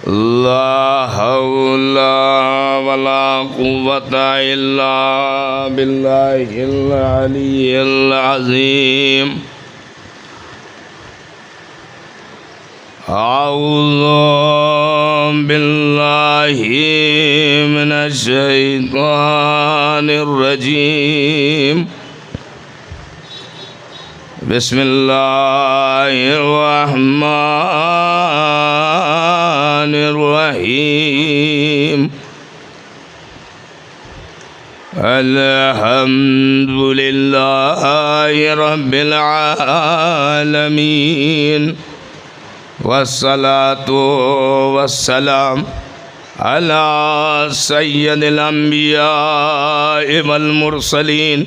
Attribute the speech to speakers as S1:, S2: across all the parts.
S1: ला हौला वला कुव्वता इल्ला बिल्लाहिल अलिय्यिल अज़ीम। अऊज़ु बिल्लाहि मिनश शैतानिर रजीम। बिस्मिल्लाहिर रहमानिर रहीम। अल्हम्दुलिल्लाहि रब्बिल आलमीन वस्सलातु वस्सलाम अला सय्यदिल अंबिया वल मुरसलीन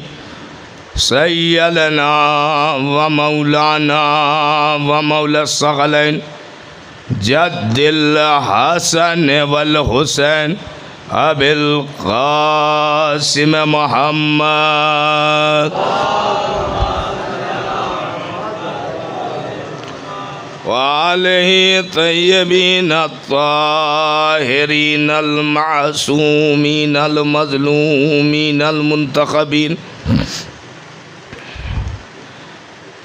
S1: सय्यदना व मौलाना व मौला सगलैन जद्दिल हसन वल हुसैन अबिल कासिम मोहम्मद वालैहि तय्यबीन अत्ताहिरीन अल मासूमीन अल मज़लूमीन अल मुंतखबीन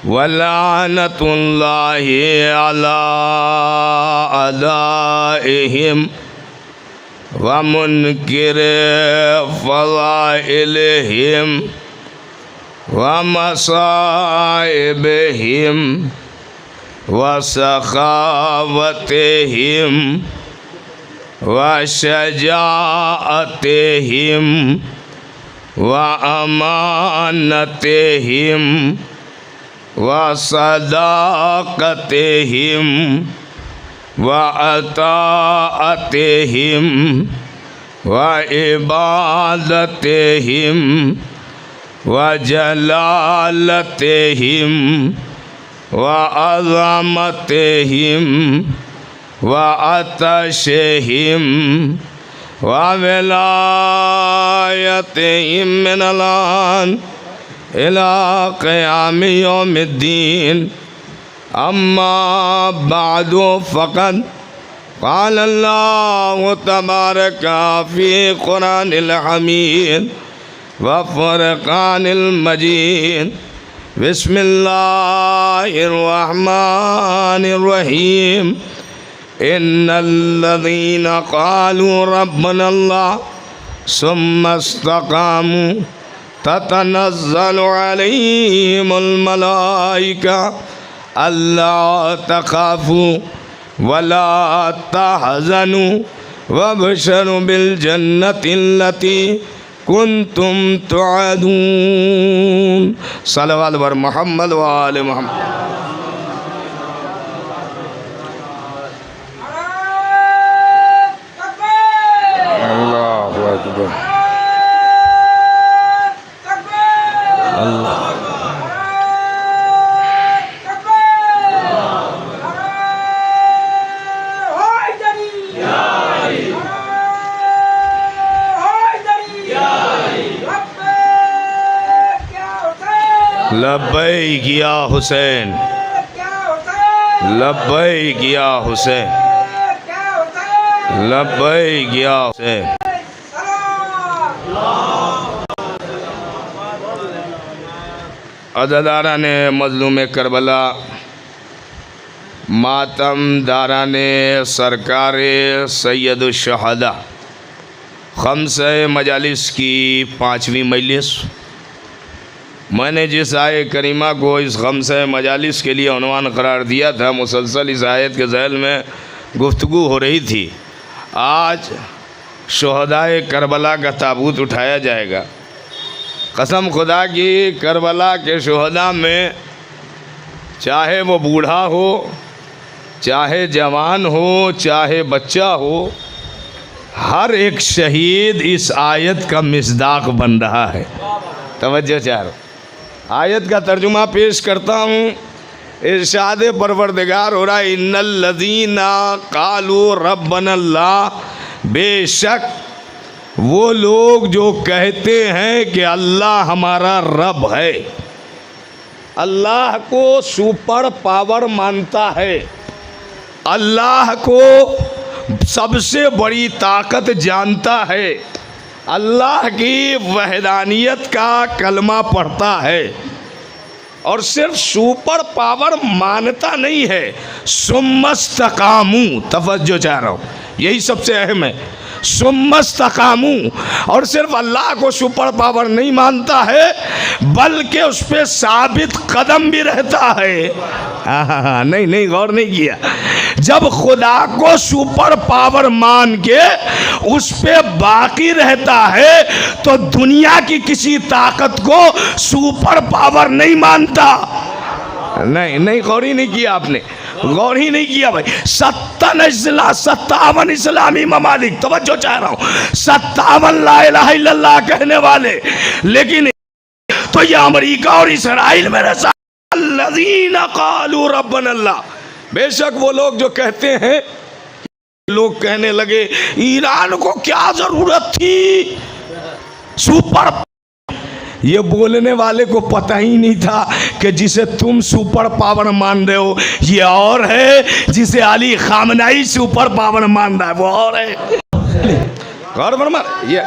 S1: वलानतुल्लाहि अला अदाइहिम व मुनकिर फ़ज़ाइलिहिम व मसाइबिहिम व सखावतिहिम व शजाअतिहिम व अमानतिहिम व सदाक़तिहिम व अताअतिहिम व इबादतिहिम व जलालतिहिम व अज़मतिहिम व अतशिहिम व विलायतिहिम मिनल आन इला क़याम यौमिद्दीन। अम्मा बादु फ़क़द क़ाल अल्लाहु तबारका फ़ी क़ुरानिल हमीद व फ़ुरक़ानिल मजीद। बिस्मिल्लाहिर रहमानिर रहीम। इन्नल्लज़ीना क़ालू रब्बनल्लाह सुम्मा इस्तक़ामू ततनज़्ज़लु अलैहिमुल मलाइका अल्ला तख़ाफ़ू वला तहज़नू वबशरू बिल जन्नतिल्लती कुन्तुम तुअदून। सल्लल्लाहु अलैहि मुहम्मद व आले मुहम्मद। अल्लाहु अकबर। अल्लाह लब्बैक या हुसैन, लब्बैक या हुसैन, लब्बैक या हुसैन। अज़ादारान मज़लूम करबला, मातमदारान सरकार सैयदुश शहदा खम्से मजालिस की 5वीं मजलिस। मैंने जिस आय करीमा को इस खम्से मजालिस के लिए उन्वान करार दिया था, मुसलसल इस आयत के ज़ैल में गुफ्तगू हो रही थी। आज शहदाए करबला का ताबूत उठाया जाएगा। कसम खुदा की, करबला के शहदा में चाहे वो बूढ़ा हो, चाहे जवान हो, चाहे बच्चा हो, हर एक शहीद इस आयत का मिस्दाक बन रहा है। तवज्जो चारो, आयत का तर्जुमा पेश करता हूँ। इरशाद परवरदिगार हो रहा है, इन्नल्लज़ीना क़ालू रब्बनल्लाह, बेशक वो लोग जो कहते हैं कि अल्लाह हमारा रब है, अल्लाह को सुपर पावर मानता है, अल्लाह को सबसे बड़ी ताकत जानता है, अल्लाह की वहदानियत का कलमा पढ़ता है और सिर्फ सुपर पावर मानता नहीं है, सुम्मस्तकामू, तवज्जो चाह रहा हूँ, यही सबसे अहम है, सुम्मस्तकामू, और सिर्फ अल्लाह को सुपर पावर नहीं मानता है बल्कि उस पर साबित कदम भी रहता है। हाँ, नहीं गौर नहीं किया। जब खुदा को सुपर पावर मान के उस पे बाकी रहता है तो दुनिया की किसी ताकत को सुपर पावर नहीं मानता। नहीं गौर ही नहीं किया आपने, गौर ही नहीं किया भाई। 57 इस्लामी ममालिक, तवज्जो चाह रहा हूँ, 57 ला इलाहा इल्लल्लाह कहने वाले, लेकिन तो ये अमेरिका और इसराइल में रहता लज़ीना क़ालू रब्बनल्लाह। बेशक वो लोग जो कहते हैं, लोग कहने लगे ईरान को क्या जरूरत थी सुपर, ये बोलने वाले को पता ही नहीं था कि जिसे तुम सुपर पावर मान रहे हो ये और है, जिसे अली खामनाई सुपर पावर मान रहा है वो और है। गौर फरमा ये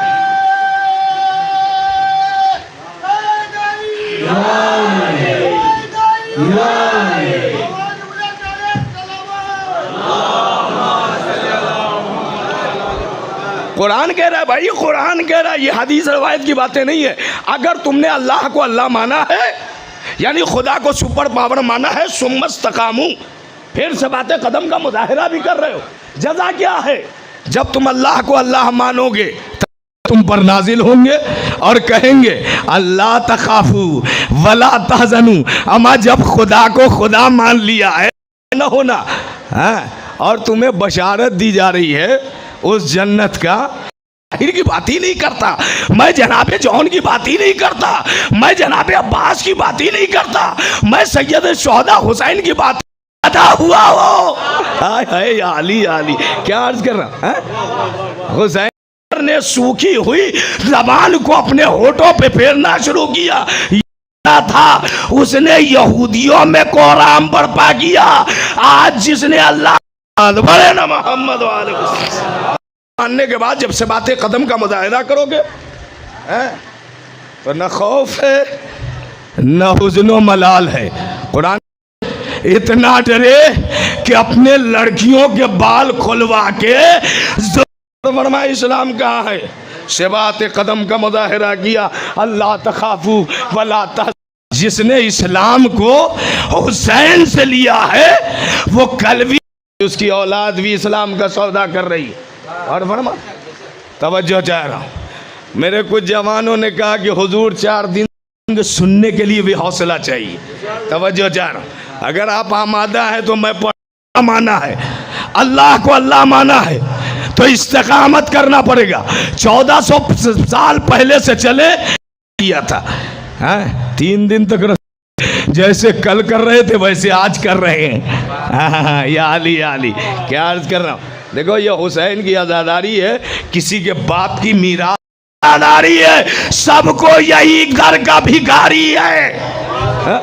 S1: कुरान कह रहा है भाई, कुरान कह रहा है, ये हदीस रवायत की बातें नहीं है। अगर तुमने अल्लाह को अल्लाह माना है, यानी खुदा को सुपर पावर माना है, सुम्मस्तकामू, फिर से बातें कदम का मुजाहिरा भी कर रहे हो, जज़ा क्या है? जब तुम अल्लाह को अल्लाह मानोगे तुम पर नाजिल होंगे और कहेंगे अल्लाह तखाफू वला तहजनू। अमा जब खुदा को खुदा मान लिया है न होना, हाँ, और तुम्हें बशारत दी जा रही है उस जन्नत का, ताहिर की बात ही नहीं करता, मैं जनाबे जौन की बात ही नहीं करता, मैं जनाबे अब्बास की बात ही नहीं करता, मैं सैयद शोहदा हुसैन की बात अदा हुआ हो। हाय हाय अली अली, क्या अर्ज कर रहा है? हुसैन ने सूखी हुई ज़बान को अपने होठों पे फेरना शुरू किया था, उसने यहूदियों में कोराम बर्पा किया। आज जिसने अल्लाह बड़े ना मोहम्मद वाले मानने के बाद जब से बातें कदम का मुजाहिरा करोगे तो न खौफ है न हुज़्न व मलाल है। कुरान इतना डरे कि अपने लड़कियों के बाल खुलवा के फरमा इस्लाम कहाँ है, से बात कदम का मुजाहिरा किया, अल्लाह तखाफू वला तहज़नू। जिसने इस्लाम को हुसैन से लिया है वो कल भी उसकी औलाद भी इस्लाम का सौदा कर रही है। और फरमा तवज्जो चाह रहा हूँ, मेरे कुछ जवानों ने कहा कि हुजूर 4 दिन सुनने के लिए भी हौसला चाहिए। तवज्जो चाह रहा हूँ, अगर आप आमादा है तो मैं माना है, अल्लाह को अल्लाह माना है तो इस्तिकामत करना पड़ेगा। 1400 साल पहले से चले किया था, हाँ, 3 दिन तक जैसे कल कर रहे थे वैसे आज कर रहे हैं। हाँ, या अली क्या अर्ज कर रहा हूँ। देखो ये हुसैन की आज़ादारी है, किसी के बाप की मीरास आज़ादारी है, सबको यही घर का भिखारी है। हाँ?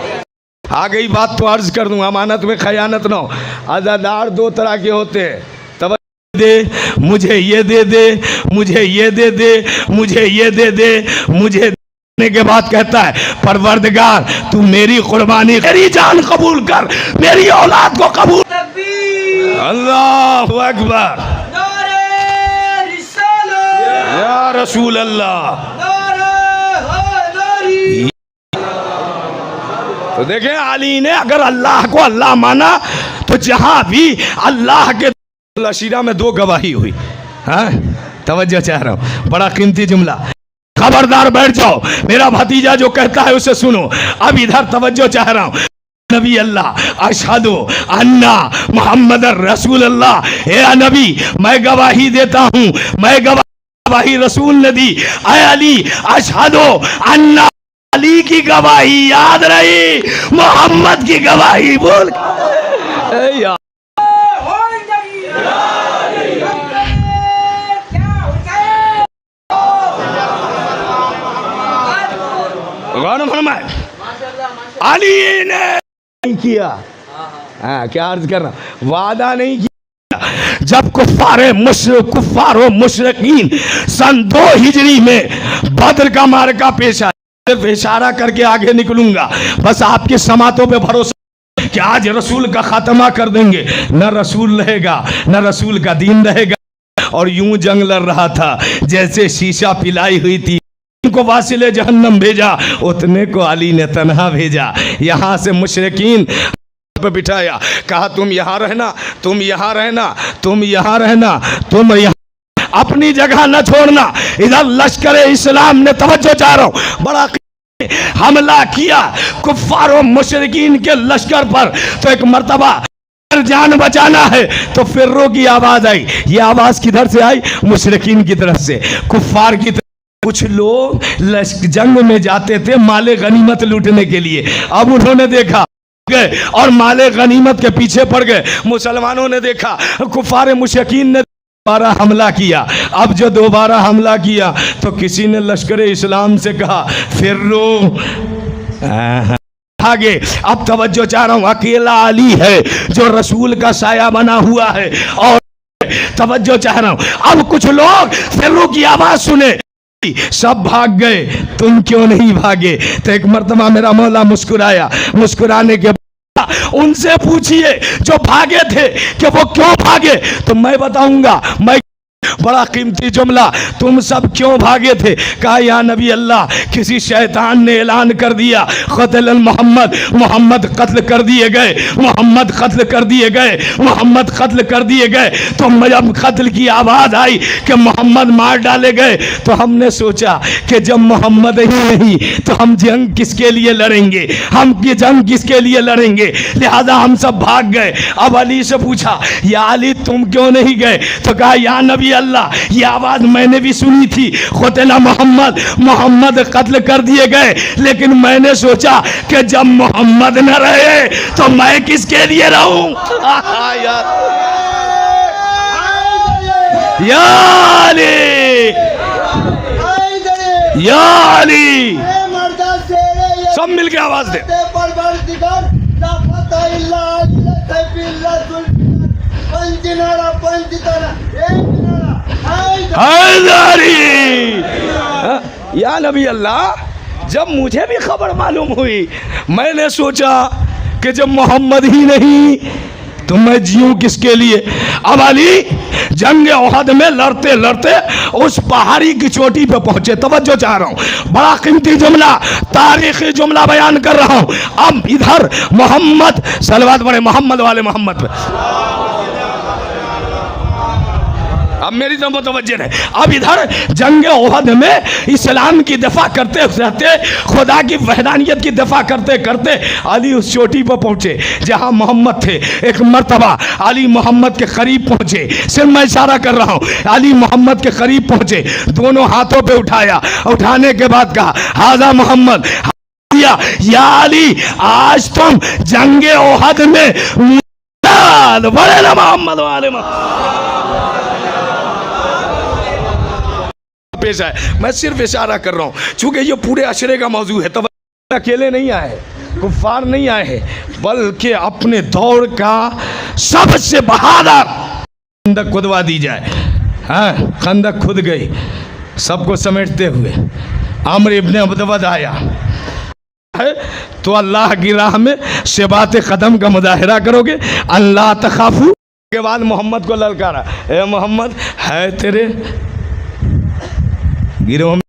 S1: आ गई बात तो अर्ज कर दूँ, अमानत में खयानत ना हो। आज़ादार 2 तरह के होते हैं, तब दे मुझे ये दे दे, मुझे ये दे दे, मुझे ये दे दे, मुझे देने के बाद कहता है परवरदिगार तू मेरी कुर्बानी, मेरी जान कबूल कर, मेरी औलाद को कबूल। अल्लाहु अकबर, या रसूल अल्लाह। तो देखें अली ने अगर अल्लाह को अल्लाह माना तो जहां भी अल्लाह के लशीरा में 2 गवाही हुई। हाँ, तवज्जो चाह रहा हूँ, बड़ा कीमती जुमला, खबरदार बैठ जाओ, मेरा भतीजा जो कहता है उसे सुनो। अब इधर तवज्जो चाह रहा हूँ, नबी अल्लाह अशहदु अन्ना मोहम्मद रसूल अल्लाह, हे नबी मैं गवाही देता हूँ, मैं गवाही रसूल ने दी। ऐ अली अशहदु अन्ना, अली की गवाही याद रही, मोहम्मद की गवाही बोल। अली ने नहीं किया, हाँ, क्या अर्ज कर रहा, वादा नहीं किया,
S2: जब कुफ्फार व मुशरिकीन सन 2 हिजरी में बद्र का मार्का पेश आया, सिर्फ इशारा करके आगे निकलूंगा, बस आपके समातों पे भरोसा कि आज रसूल का खात्मा कर देंगे। न रसूल रहेगा न रसूल का दीन रहेगा। और यूं जंग लड़ रहा था जैसे शीशा पिलाई हुई थी। को वासिले जहन्नम भेजा, उतने को अली ने तन्हा भेजा। यहाँ से मुशरिकीन पे बिठाया, कहा तुम यहाँ रहना, तुम यहाँ रहना, तुम यहाँ रहना, तुम यहाँ, अपनी जगह न छोड़ना। इधर लश्कर इस्लाम ने, तवज्जो चाह रहा हूँ, बड़ा हमला किया कुफ्फार और मुशरिकीन के लश्कर पर। तो एक मर्तबा जान बचाना है तो फिर्रो की आवाज आई। ये आवाज किधर से आई? मुशरिकीन की तरफ से, कुफ्फार की तरफ। कुछ लोग जंग में जाते थे माले गनीमत लूटने के लिए, अब उन्होंने देखा गए और माले गनीमत के पीछे पड़ गए। मुसलमानों ने देखा, कुफ्फार मुशरिकीन ने दोबारा हमला किया। अब जो दोबारा हमला किया तो किसी ने लश्कर इस्लाम से कहा फिर्रो आगे। अब तवज्जो चाह रहा हूं, अकेला अली है जो रसूल का साया बना हुआ है। और तवज्जो चाह रहा हूं, अब कुछ लोग फिर्रो की आवाज सुने, सब भाग गए, तुम क्यों नहीं भागे? तो एक मर्तबा मेरा मौला मुस्कुराया, मुस्कुराने के बाद उनसे पूछिए जो भागे थे कि वो क्यों भागे, तो मैं बताऊंगा। मैं बड़ा कीमती जुमला, तुम सब क्यों भागे थे? कहा या नबी अल्लाह, किसी शैतान ने ऐलान कर दिया क़त्ल मोहम्मद, मोहम्मद कत्ल कर दिए गए, मोहम्मद कत्ल कर दिए गए, मोहम्मद कत्ल कर दिए गए। तो जब कत्ल की आवाज़ आई कि मोहम्मद मार डाले गए, तो हमने सोचा कि जब मोहम्मद ही नहीं तो हम जंग किसके लिए लड़ेंगे, हम ये जंग किसके लिए लड़ेंगे? लिहाजा हम सब भाग गए। अब अली से पूछा या अली तुम क्यों नहीं गए? तो कहा या नबी अल्लाह, ये आवाज मैंने भी सुनी थी, क़ुतिला मोहम्मद, मोहम्मद कत्ल कर दिए गए, लेकिन मैंने सोचा कि जब मोहम्मद न रहे तो मैं किसके लिए रहूं? या अली, या अली, सब मिलके आवाज दे। या नबी अल्लाह, जब मुझे भी खबर मालूम हुई, मैंने सोचा कि जब मोहम्मद ही नहीं तो मैं जीऊं किसके लिए? अब अली जंग ओहद में लड़ते लड़ते उस पहाड़ी की चोटी पे पहुंचे। तवज्जो चाह रहा हूं, बड़ा कीमती जुमला, तारीखी जुमला बयान कर रहा हूं। अब इधर मोहम्मद, सलवात पढ़े मोहम्मद वाले मोहम्मद पे। अब मेरी तो मुतवज्जे है। अब इधर जंग ओहद में इस्लाम की दफा करते रहते, खुदा की वहदानियत की दफा करते करते अली उस चोटी पर पहुंचे जहां मोहम्मद थे। एक मर्तबा अली मोहम्मद के करीब पहुंचे, सिर्फ मैं इशारा कर रहा हूं, अली मोहम्मद के करीब पहुंचे, दोनों हाथों पे उठाया, उठाने के बाद कहा हाजा मोहम्मद, या अली आज तुम जंग ओहद में बड़े ना मोहम्मद वाले पेश है। मैं सिर्फ इशारा कर रहा हूं, चूंकि ये पूरे अशरे का मौजू है। तब अकेले नहीं आए, कुफ्फार नहीं आए हैं, बल्कि अपने दौर का सबसे बहादुर खंदक खुदवा दी जाए। हाँ, खंदक खुद गई सबको समेटते हुए। अम्र इब्न अब्दवद आया है तो अल्लाह की राह में शबात कदम का मुजाहिरा करोगे, अल्लाह तखाफू के बाद मोहम्मद को ललकारा, ए मोहम्मद है तेरे गिरोह में।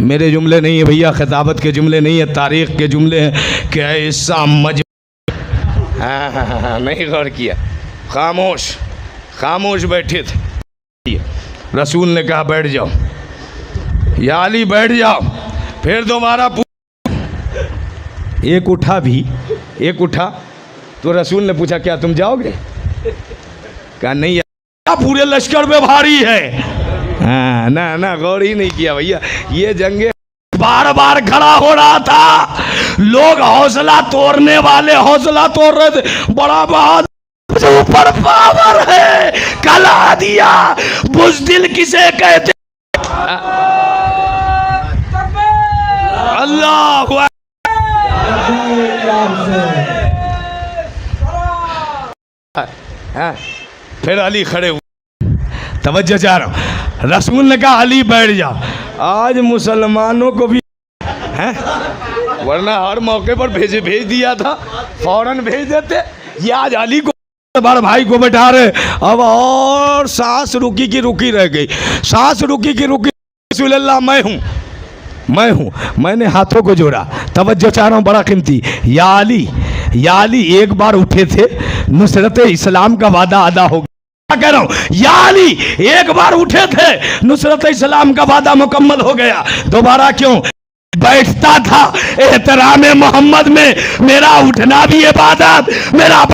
S2: मेरे जुमले नहीं है भैया, खिताबत के जुमले नहीं है, तारीख के जुमले हैं कि ऐसा नहीं गौर किया, खामोश खामोश बैठे थे। रसूल ने कहा बैठ जाओ, या अली बैठ जाओ। फिर दोबारा एक उठा भी, एक उठा तो रसूल ने पूछा क्या तुम जाओगे? कहा नहीं, पूरे लश्कर में भारी है। हाँ, ना ना गौर ही नहीं किया भैया। ये जंगे बार बार खड़ा हो रहा था, लोग हौसला तोड़ने वाले हौसला तोड़ रहे थे। बड़ा बहादुर ऊपर पावर है, कला दिया बुज़दिल किसे कहते? अल्लाह हैं। फिर अली खड़े हुए, तवज्जो चाह रहा हूँ, रसूल ने कहा अली बैठ जाओ। आज मुसलमानों को भी हैं, वरना हर मौके पर भेज दिया था, फौरन भेज देते। ये आज अली को बड़ भाई को बैठा रहे। अब और सांस रुकी की रुकी रह गई, सांस रुकी की रुकी। रसूलल्लाह मैं हूँ, मैंने हाथों को जोड़ा। तवज्जो चाह रहा हूँ, बड़ा कीमती। या अली एक बार उठे थे, नुसरत इस्लाम का वादा अदा हो गया। कह रहा हूँ, या अली एक बार उठे थे, नुसरत इस्लाम का वादा मुकम्मल हो गया। दोबारा क्यों? बैठता था एहतराम मोहम्मद में, मेरा उठना भी इबादत, मेरा।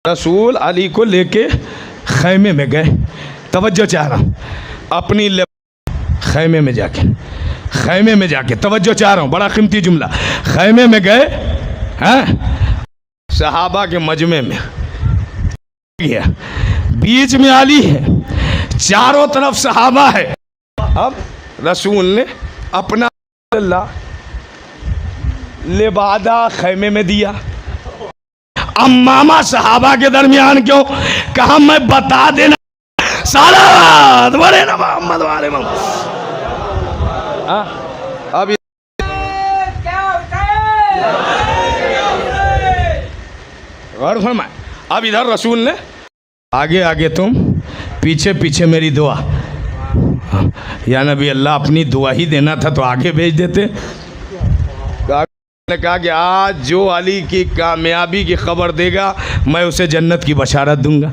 S2: रसूल अली को लेके खैमे में गए। तवज्जो चाह रहा हूँ, अपनी खैमे में जाके तवज्जो चाह रहा हूँ, बड़ा कीमती जुमला। खैमे में गए हैं, सहाबा के मजमे में गया, बीच में अली है, चारों तरफ सहाबा है। अब रसूल ने अपना लिबादा खैमे में दिया। अम्मामा सहाबा के दरमियान क्यों? कहा मैं बता देना, सलावत बड़े ना मोहम्मद वाले। अब गौर फरमाए, अब इधर रसूल ने आगे आगे तुम, पीछे पीछे मेरी दुआ। या नबी अल्लाह, अपनी दुआ ही देना था तो आगे भेज देते। ने कहा कि आज जो अली की कामयाबी की खबर देगा मैं उसे जन्नत की बशारत दूंगा।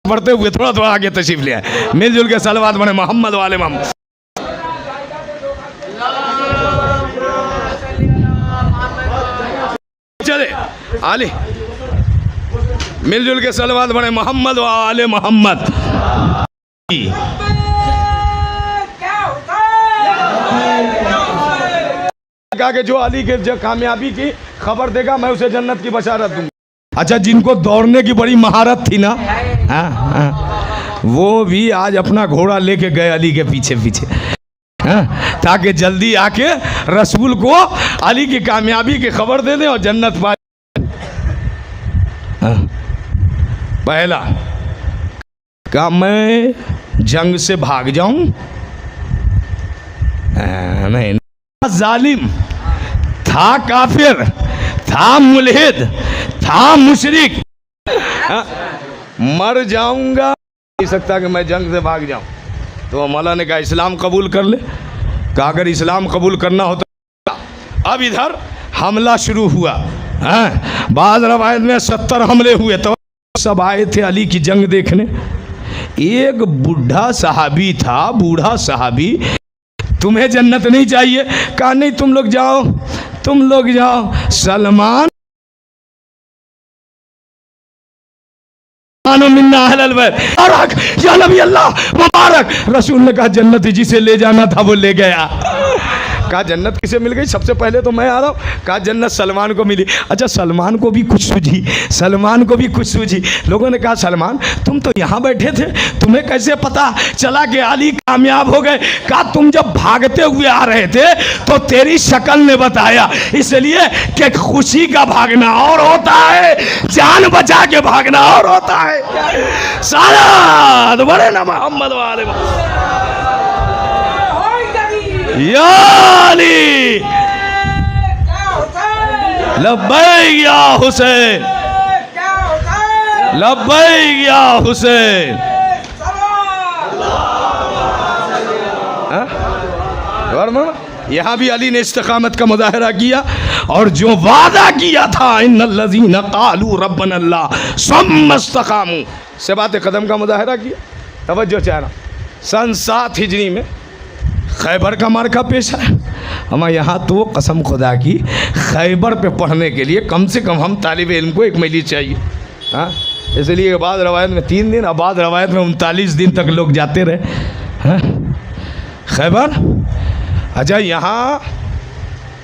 S2: पढ़ते हुए थोड़ा आगे तशरीफ ले आए, मिलजुल के सलवात बने मोहम्मद वाले मोहम्मद। चले अली, मिलजुल के सलवात बने मोहम्मद वाले मोहम्मद। कहा कि जो अली के जो कामयाबी की खबर देगा मैं उसे जन्नत की बशारत दूंगा। अच्छा, जिनको दौड़ने की बड़ी महारत थी ना, वो भी आज अपना घोड़ा लेके गए अली के पीछे पीछे, ताकि जल्दी आके रसूल को अली की कामयाबी की खबर दे दें और जन्नत पाए। पहला क्या मैं जंग से भाग जाऊं? नहीं, जालिम था, काफिर था, मुल्हिद था, मुशरिक। मर जाऊंगा, नहीं सकता कि मैं जंग से भाग जाऊं। तो मौला ने कहा इस्लाम कबूल कर ले। कहा अगर इस्लाम कबूल करना हो तो। अब इधर हमला शुरू हुआ। बाद रवायत में 70 हमले हुए। तो सब आए थे अली की जंग देखने। एक बूढ़ा सहाबी था, बूढ़ा सहाबी, तुम्हें जन्नत नहीं चाहिए? कहा नहीं, तुम लोग जाओ। सलमान मुबारक या नबी अल्लाह मुबारक। रसूल ने कहा जन्नत जिसे ले जाना था वो ले गया। कहा जन्नत किसे मिल गई? सबसे पहले तो मैं आ रहा हूँ। कहा जन्नत सलमान को मिली। अच्छा, सलमान को भी कुछ सूझी। लोगों ने कहा सलमान तुम तो यहाँ बैठे थे, तुम्हें कैसे पता चला कि अली कामयाब हो गए? कहा तुम जब भागते हुए आ रहे थे तो तेरी शक्ल ने बताया, इसलिए कि खुशी का भागना और होता है, जान बचा के भागना और होता है। सारा बड़े ना मोहम्मद वाले या अली लब्बैक या हुसैन, लब्बैक या हुसैन। यहाँ भी अली ने इस्तिकामत का मुजाहरा किया और जो वादा किया था इन्नल्लज़ीना क़ालू रब्बना अल्लाह सुम्मा इस्तक़ामू से बात कदम का मुजाहरा किया। तवज्जो चाह रहा, सन 7 हिजरी में खैबर का मार्का पेश है। हम यहाँ तो कसम खुदा की खैबर पे पढ़ने के लिए कम से कम हम तालिब इल्म को 1 महीने चाहिए। हाँ, इसलिए बाद रवायत में 3 दिन, अब बाद रवायत में 39 दिन तक लोग जाते रहे। हाँ, खैबर। अच्छा, यहाँ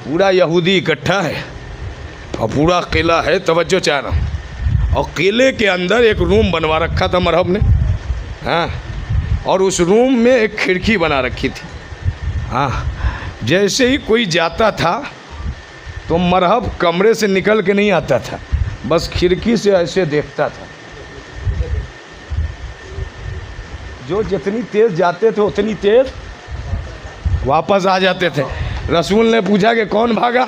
S2: पूरा यहूदी इकट्ठा है और पूरा किला है। तवज्जो चाह रहा हूँ। और किले के अंदर एक रूम बनवा रखा था मरहब ने। हाँ, और उस रूम में एक खिड़की बना रखी थी। हाँ, जैसे ही कोई जाता था तो मरहब कमरे से निकल के नहीं आता था,
S1: बस खिड़की से ऐसे देखता था। जो जितनी तेज जाते थे उतनी तेज वापस आ जाते थे। रसूल ने पूछा कि कौन भागा,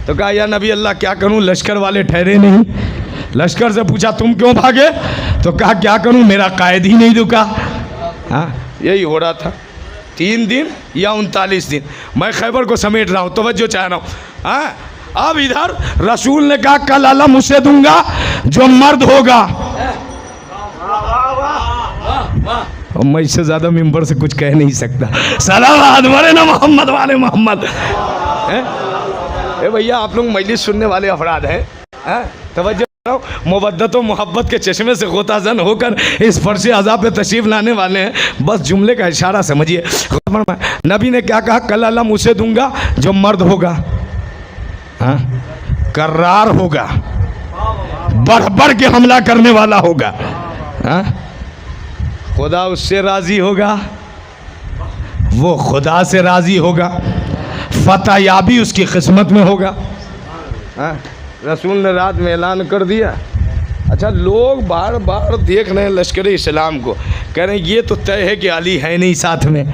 S1: तो कहा या नबी अल्लाह क्या करूं, लश्कर वाले ठहरे नहीं। लश्कर से पूछा तुम क्यों भागे, तो कहा क्या करूं, मेरा कायद ही नहीं रुका। हाँ, यही हो रहा था 3 दिन या 39 दिन। मैं खैबर को समेट रहा हूँ, तवज्जो चाह रहा हूँ। हाँ, अब इधर रसूल ने कहा कल अलम उसे दूंगा जो मर्द होगा। और मैं इससे ज्यादा मिंबर से कुछ कह नहीं सकता। सलावत वाले ना मोहम्मद वाले मोहम्मद। भैया आप लोग मजलिस सुनने वाले अफराद हैं, तवज्जो मुवद्दत और मोहब्बत के चश्मे से गोताजन होकर इस फर्श अज़ाब पे तशरीफ लाने वाले हैं। बस जुमले का इशारा समझिए। नबी ने क्या कहा, कल अलम उसे दूंगा जो मर्द होगा, हाँ, कर्रार होगा, बढ़ बढ़ के हमला करने वाला होगा, हाँ, खुदा उससे राजी होगा, वो खुदा से राजी होगा, फतह याबी उसकी किस्मत में होगा। हाँ, रसूल ने रात में ऐलान कर दिया। अच्छा, लोग बार बार देख रहे हैं लश्कर इस्लाम को, कह रहे हैं ये तो तय है कि अली है नहीं साथ में,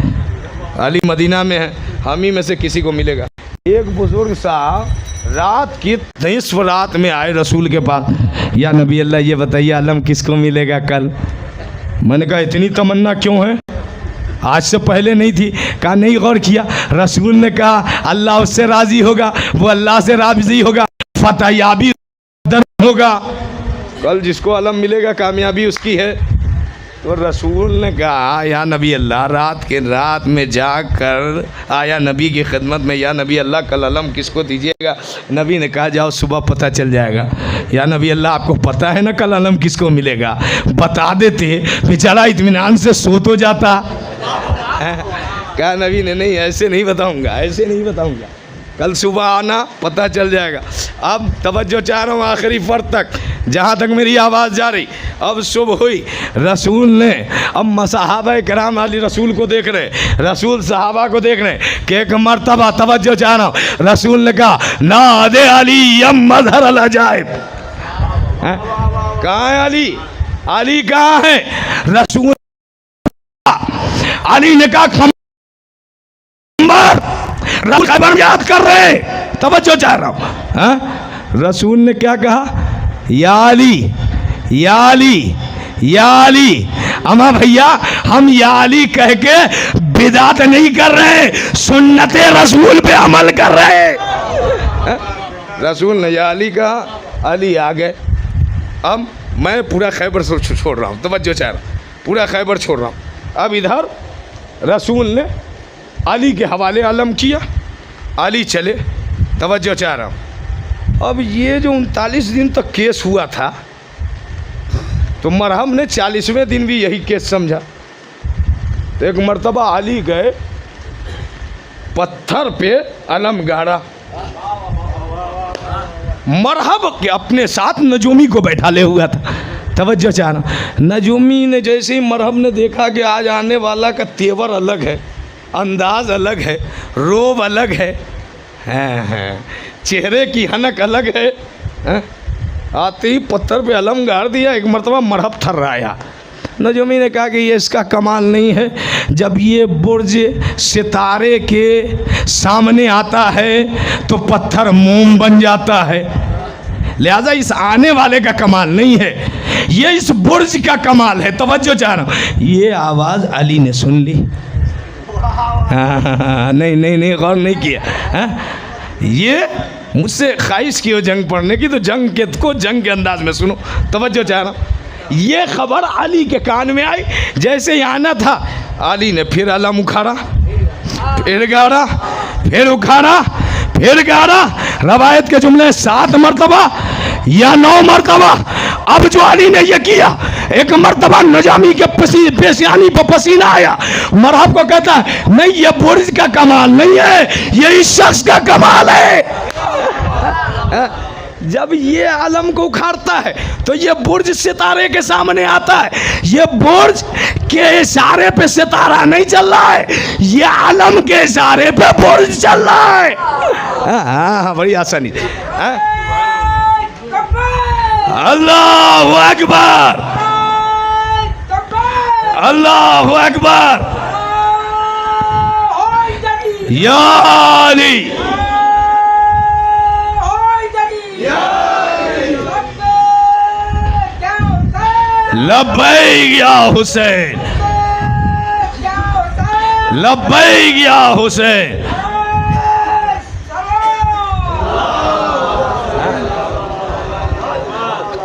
S1: अली मदीना में है, हम ही में से किसी को मिलेगा। एक बुजुर्ग साहब रात की 10 रात में आए रसूल के पास, या नबी अल्लाह ये बताइए अलम किसको मिलेगा कल। मैंने कहा इतनी तमन्ना क्यों है, आज से पहले नहीं थी। कहा नहीं गौर किया, रसूल ने कहा अल्लाह उससे राजी होगा, वो अल्लाह से राजी होगा, फतह याबी होगा, कल जिसको अलम मिलेगा कामयाबी उसकी है। तो रसूल ने कहा या नबी अल्लाह, रात में जाकर आया नबी की खिदमत में, या नबी अल्लाह कल अलम किसको दीजिएगा। नबी ने कहा जाओ सुबह पता चल जाएगा। या नबी अल्लाह आपको पता है ना कल अलम किसको मिलेगा, बता देते बेचारा इत्मीनान से सो तो जाता। कहा नबी ने नहीं ऐसे नहीं बताऊंगा, ऐसे नहीं बताऊंगा, कल सुबह आना पता चल जाएगा। अब तवज्जो चाह रहा हूँ आखिरी फर्द तक, जहाँ तक मेरी आवाज़ जा रही। अब सुबह हुई, रसूल ने, अब सहाबा कराम वाली रसूल को देख रहे, रसूल सहाबा को देख रहे कि एक मरतबा, तवज्जो चाह रहा हूँ, रसूल ने कहा ना दे अली यम मजहर अल अजाइब। कहाँ है अली, अली कहाँ है। रसूल अली ने कहा खबर याद कर रहे, तवज्जो चाह रहा हूं। हाँ, रसूल ने क्या कहा, या अली या अली या अली। अमा भैया हम या अली कह के बिदात नहीं कर रहे, सुन्नते रसूल पे अमल कर रहे। रसूल ने या अली कहा, अली आ गए। अब मैं पूरा खैबर छोड़ रहा हूँ, तवज्जो चाह रहा हूँ, पूरा खैबर छोड़ रहा हूँ। अब इधर रसूल ने अली के हवाले अलम किया, अली चले, तवज्जो चाह रहा हूँ। अब ये जो 39 दिन तक केस हुआ था, तो मरहम ने 40वें दिन भी यही केस समझा। तो एक मर्तबा अली गए, पत्थर पे अलम गाड़ा, मरहब के अपने साथ नजूमी को बैठा ले हुआ था। तवज्जो चाह रहा हूँ, नजूमी ने जैसे ही मरहब ने देखा कि आज आने वाला का तेवर अलग है, अंदाज अलग है, रोब अलग है, हैं, चेहरे की हनक अलग है, आते ही पत्थर पे अलम गाड़ दिया। एक मरतबा मरहब थर्राया। नजूमी ने कहा कि ये इसका कमाल नहीं है, जब ये बुर्ज सितारे के सामने आता है तो पत्थर मोम बन जाता है, लिहाजा इस आने वाले का कमाल नहीं है, ये इस बुर्ज का कमाल है। तवज्जो चाह रहा हूँ। ये आवाज़ अली ने सुन ली। हाँ, नहीं गौर नहीं किया। हाँ? ये मुझसे ख्वाहिश की हो जंग पढ़ने की, तो जंग के अंदाज में सुनो, तवज्जो चाह रहा हूँ। ये खबर अली के कान में आई, जैसे ही आना था अली ने फिर अलम उखाड़ा, फिर गाड़ा, फिर उखाड़ा, फिर गाड़ा। रवायत के जुमले 7 मरतबा या 9 मरतबा। अब जो अली ने ये किया, एक मरतबा नजामी के पेशियानी पर पसीना आया, मरहब को कहता है नहीं ये बुर्ज का कमाल नहीं है, ये इस शख्स का कमाल है। जब ये आलम को उखाड़ता है तो ये बुर्ज सितारे के सामने आता है। ये बुर्ज के इशारे पे सितारा नहीं चल रहा है, ये आलम के इशारे पे बुर्ज चल रहा है। हाँ, बड़ी आसानी।
S2: अल्लाहु अकबर, अल्लाहु अकबर। या अली, लब्बैक या हुसैन, लब्बैक या हुसैन।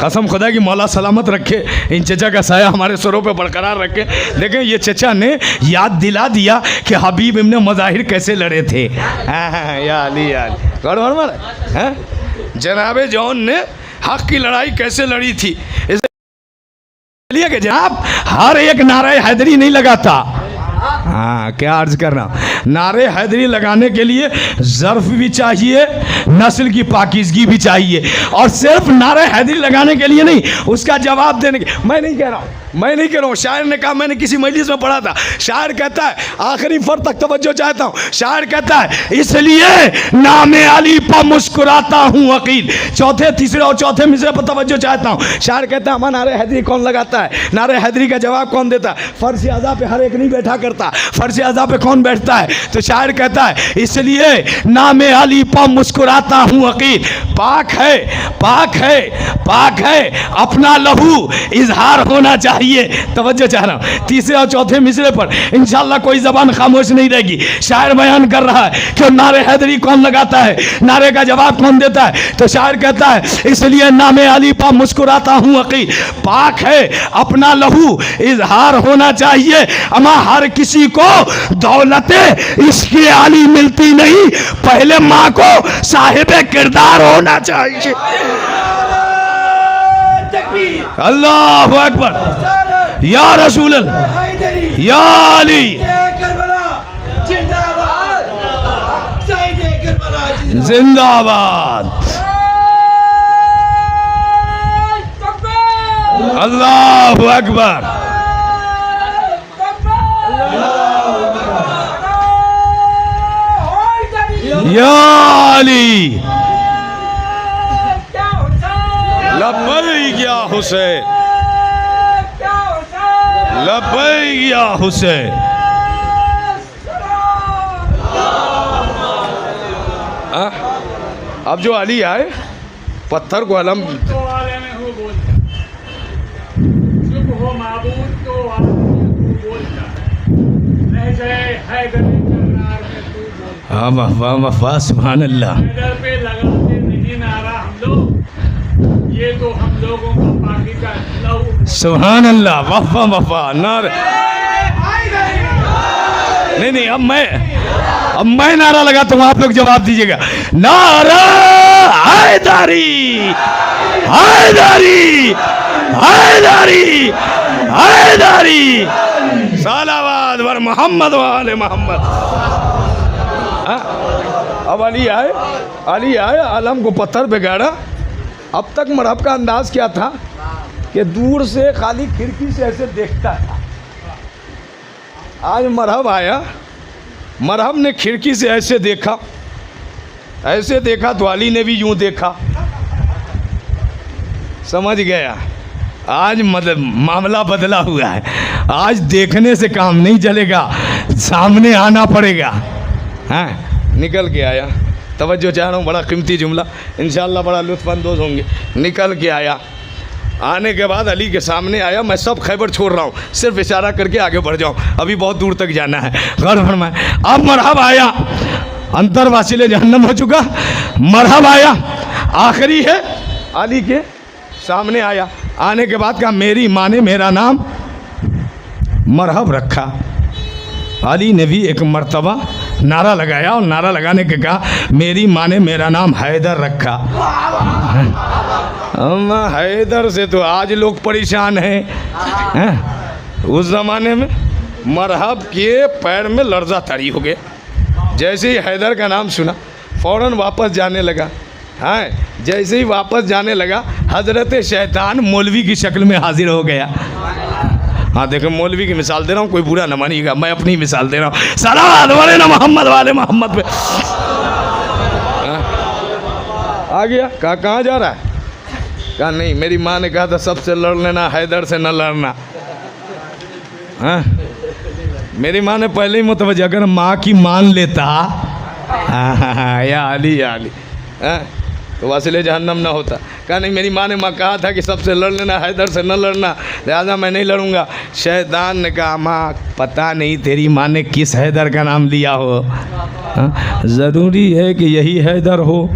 S2: कसम खुदा की मौला सलामत रखे, इन चचा का साया हमारे सरों पे बरकरार रखे। देखें ये चचा ने याद दिला दिया कि हबीब इब्ने मज़ाहिर कैसे लड़े थे। या अली, या अली, जनाबे जौन ने हक की लड़ाई कैसे लड़ी थी। इसलिए कि जनाब हर एक नारे हैदरी नहीं लगाता। हाँ, क्या अर्ज कर रहा हूँ, नारे हैदरी लगाने के लिए ज़र्फ भी चाहिए, नस्ल की पाकीज़गी भी चाहिए। और सिर्फ नारे हैदरी लगाने के लिए नहीं, उसका जवाब देने के, मैं नहीं कह रहा हूँ, शायर ने कहा, मैंने किसी मजलिस में पढ़ा था, शायर कहता है, आखिरी फर तक तवज्जो चाहता हूँ, शायर कहता है, इसलिए नामे अली पर मुस्कुराता हूँ वकील। चौथे, तीसरे और चौथे मिसरे पर तवज्जो चाहता हूँ। शायर कहता है, हमारा नारे हैदरी कौन लगाता है, नारे हैदरी का जवाब कौन देता है। फर्श अज़ा पे हर एक नहीं बैठा करता, फर्श अज़ा पे कौन बैठता है। तो शायर कहता है, इसलिए नामे अली पर मुस्कुराता हूँ वकील। पाक है, पाक है, पाक है, अपना लहू इजहार होना चाहिए। तवज्जो चाह रहा हूँ, तीसरे और चौथे मिसरे पर इंशाअल्लाह कोई जबान खामोश नहीं रहेगी। शायर बयान कर रहा है कि नारे हैदरी कौन लगाता है, नारे का जवाब कौन देता है। तो शायर कहता है, इसलिए नामे अली पर मुस्कुराता हूँ वकील। पाक है, अपना लहू इजहार होना चाहिए। अमा हर किसी को दौलते इसके अली मिलती नहीं, पहले माँ को साहिब किरदार होना चाहिए। अल्लाहु अकबर, या रसूल अल्लाह, या अली, जिंदाबाद। अल्लाहु अकबर, या अली, लब्बैक या हुसैन, लब्बैक या हुसैन। अब जो अली आए, पत्थर को अलम वफा सुभान अल्लाह। ये तो हम लोगों का बाकी का लहू, सुभान अल्लाह, वफा वफा नारे। नहीं, अब मैं नारा लगाता हूँ, आप लोग जवाब दीजिएगा। नारा हैदरी, हैदरी, हैदरी, हैदरी, सलावत वर मोहम्मद वाले मोहम्मद। अब अली आए, आलम को पत्थर पे गाड़ा। अब तक मरहब का अंदाज क्या था कि दूर से खाली खिड़की से ऐसे देखता था। आज मरहब आया, मरहब ने खिड़की से ऐसे देखा, ऐसे देखा तो अली ने भी यूं देखा। समझ गया, आज मतलब मामला बदला हुआ है। आज देखने से काम नहीं चलेगा, सामने आना पड़ेगा। हाँ, निकल के आया। तवज्जो चाह रहा हूँ, बड़ा कीमती जुमला, इंशाअल्लाह बड़ा लुत्फ़अंदोज़ होंगे। निकल के आया, आने के बाद अली के सामने आया। मैं सब खैबर छोड़ रहा हूँ, सिर्फ इशारा करके आगे बढ़ जाऊँ, अभी बहुत दूर तक जाना है। गौर फरमाए। अब मरहब आया, अंतर वासिले जहन्नम हो चुका। मरहब आया, आखिरी है, अली के सामने आया। आने के बाद कहा, मेरी माँ ने मेरा नाम मरहब रखा। अली ने भी एक मर्तबा नारा लगाया, और नारा लगाने के कहा, मेरी माँ ने मेरा नाम हैदर रखा। हैदर से तो आज लोग परेशान हैं। उस ज़माने में मरहब के पैर में लर्जा तरी हो गए। जैसे ही हैदर का नाम सुना, फ़ौरन वापस जाने लगा। हाँ, जैसे ही वापस जाने लगा, हज़रत शैतान मौलवी की शक्ल में हाजिर हो गया। हाँ देखो, मौलवी की मिसाल दे रहा हूँ, कोई बुरा न मानिएगा, मैं अपनी मिसाल दे रहा हूँ। सलावत वाले ना मोहम्मद वाले मोहम्मद पे। आ गया, कहाँ जा रहा है?
S1: कहा नहीं, मेरी माँ ने कहा था सबसे लड़ लेना, हैदर से न लड़ना। हाँ, मेरी माँ ने पहले ही मुतवज्जह, अगर माँ की मान लेता या अली हाँ, तो वासिले जहन्नम ना होता। कहा नहीं, मेरी माँ ने कहा था कि सबसे लड़ लेना, हैदर से न लड़ना, लिहाजा मैं नहीं लड़ूंगा। शैतान ने कहा माँ पता नहीं तेरी माँ ने किस हैदर का नाम लिया हो, ज़रूरी है कि यही हैदर हो।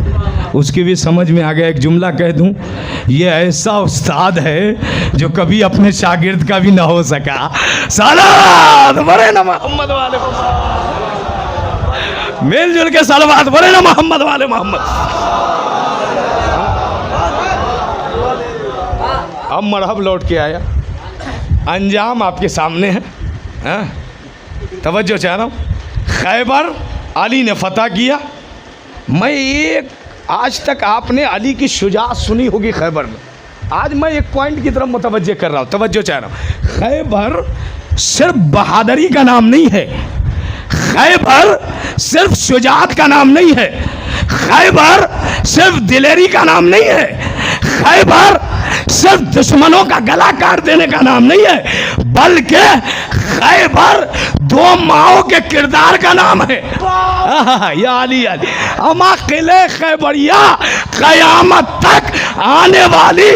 S1: उसकी भी समझ में आ गया। एक जुमला कह दूं, ये ऐसा उस्ताद है जो कभी अपने शागिर्द का भी ना हो सका। सलावत बड़े ना मोहम्मद वाले, मिलजुल के सलावत बड़े ना मोहम्मद वाले मोहम्मद। अब मरहब लौट के आया, अंजाम आपके सामने है। हाँ? तवज्जो चाह रहा हूँ। खैबर अली ने फतह किया। मैं एक आज तक आपने अली की शुजाअत सुनी होगी खैबर में, आज मैं एक पॉइंट की तरफ मुतवज्जे कर रहा हूँ, तवज्जो चाह रहा हूँ। खैबर सिर्फ बहादुरी का नाम नहीं है, खैबर सिर्फ शुजाअत का नाम नहीं है, खैबर सिर्फ दिलेरी का नाम नहीं है, खैबर सिर्फ दुश्मनों का गला काट देने का नाम नहीं है, बल्कि खैबर दो माओं के किरदार का नाम है। या अली अली अमा किले खैबरिया कयामत तक आने वाली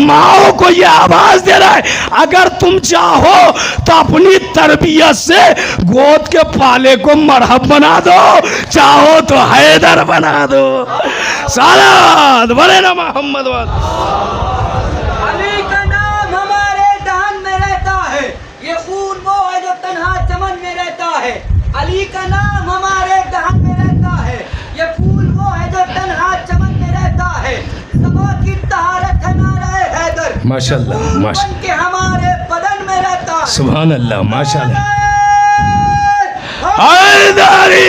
S1: माओं को ये आवाज दे रहा है, अगर तुम चाहो तो अपनी तरबियत से गोद के पाले को मरहब बना दो, चाहो तो हैदर बना दो। सलात बड़े ना मोहम्मद वाले।
S3: अली का नाम हमारे दहन में रहता है, ये खून वो है जो तन्हा चमन में रहता है। अली का नाम हमारे दहन में रहता है, ये फूल वो है जो तन्हा चमन में रहता है। सबा की तहारत है नारे हैदर,
S1: माशाअल्लाह माशाअल्लाह
S3: के हमारे बदन में रहता है।
S1: सुभान अल्लाह माशाअल्लाह।
S3: हैदरी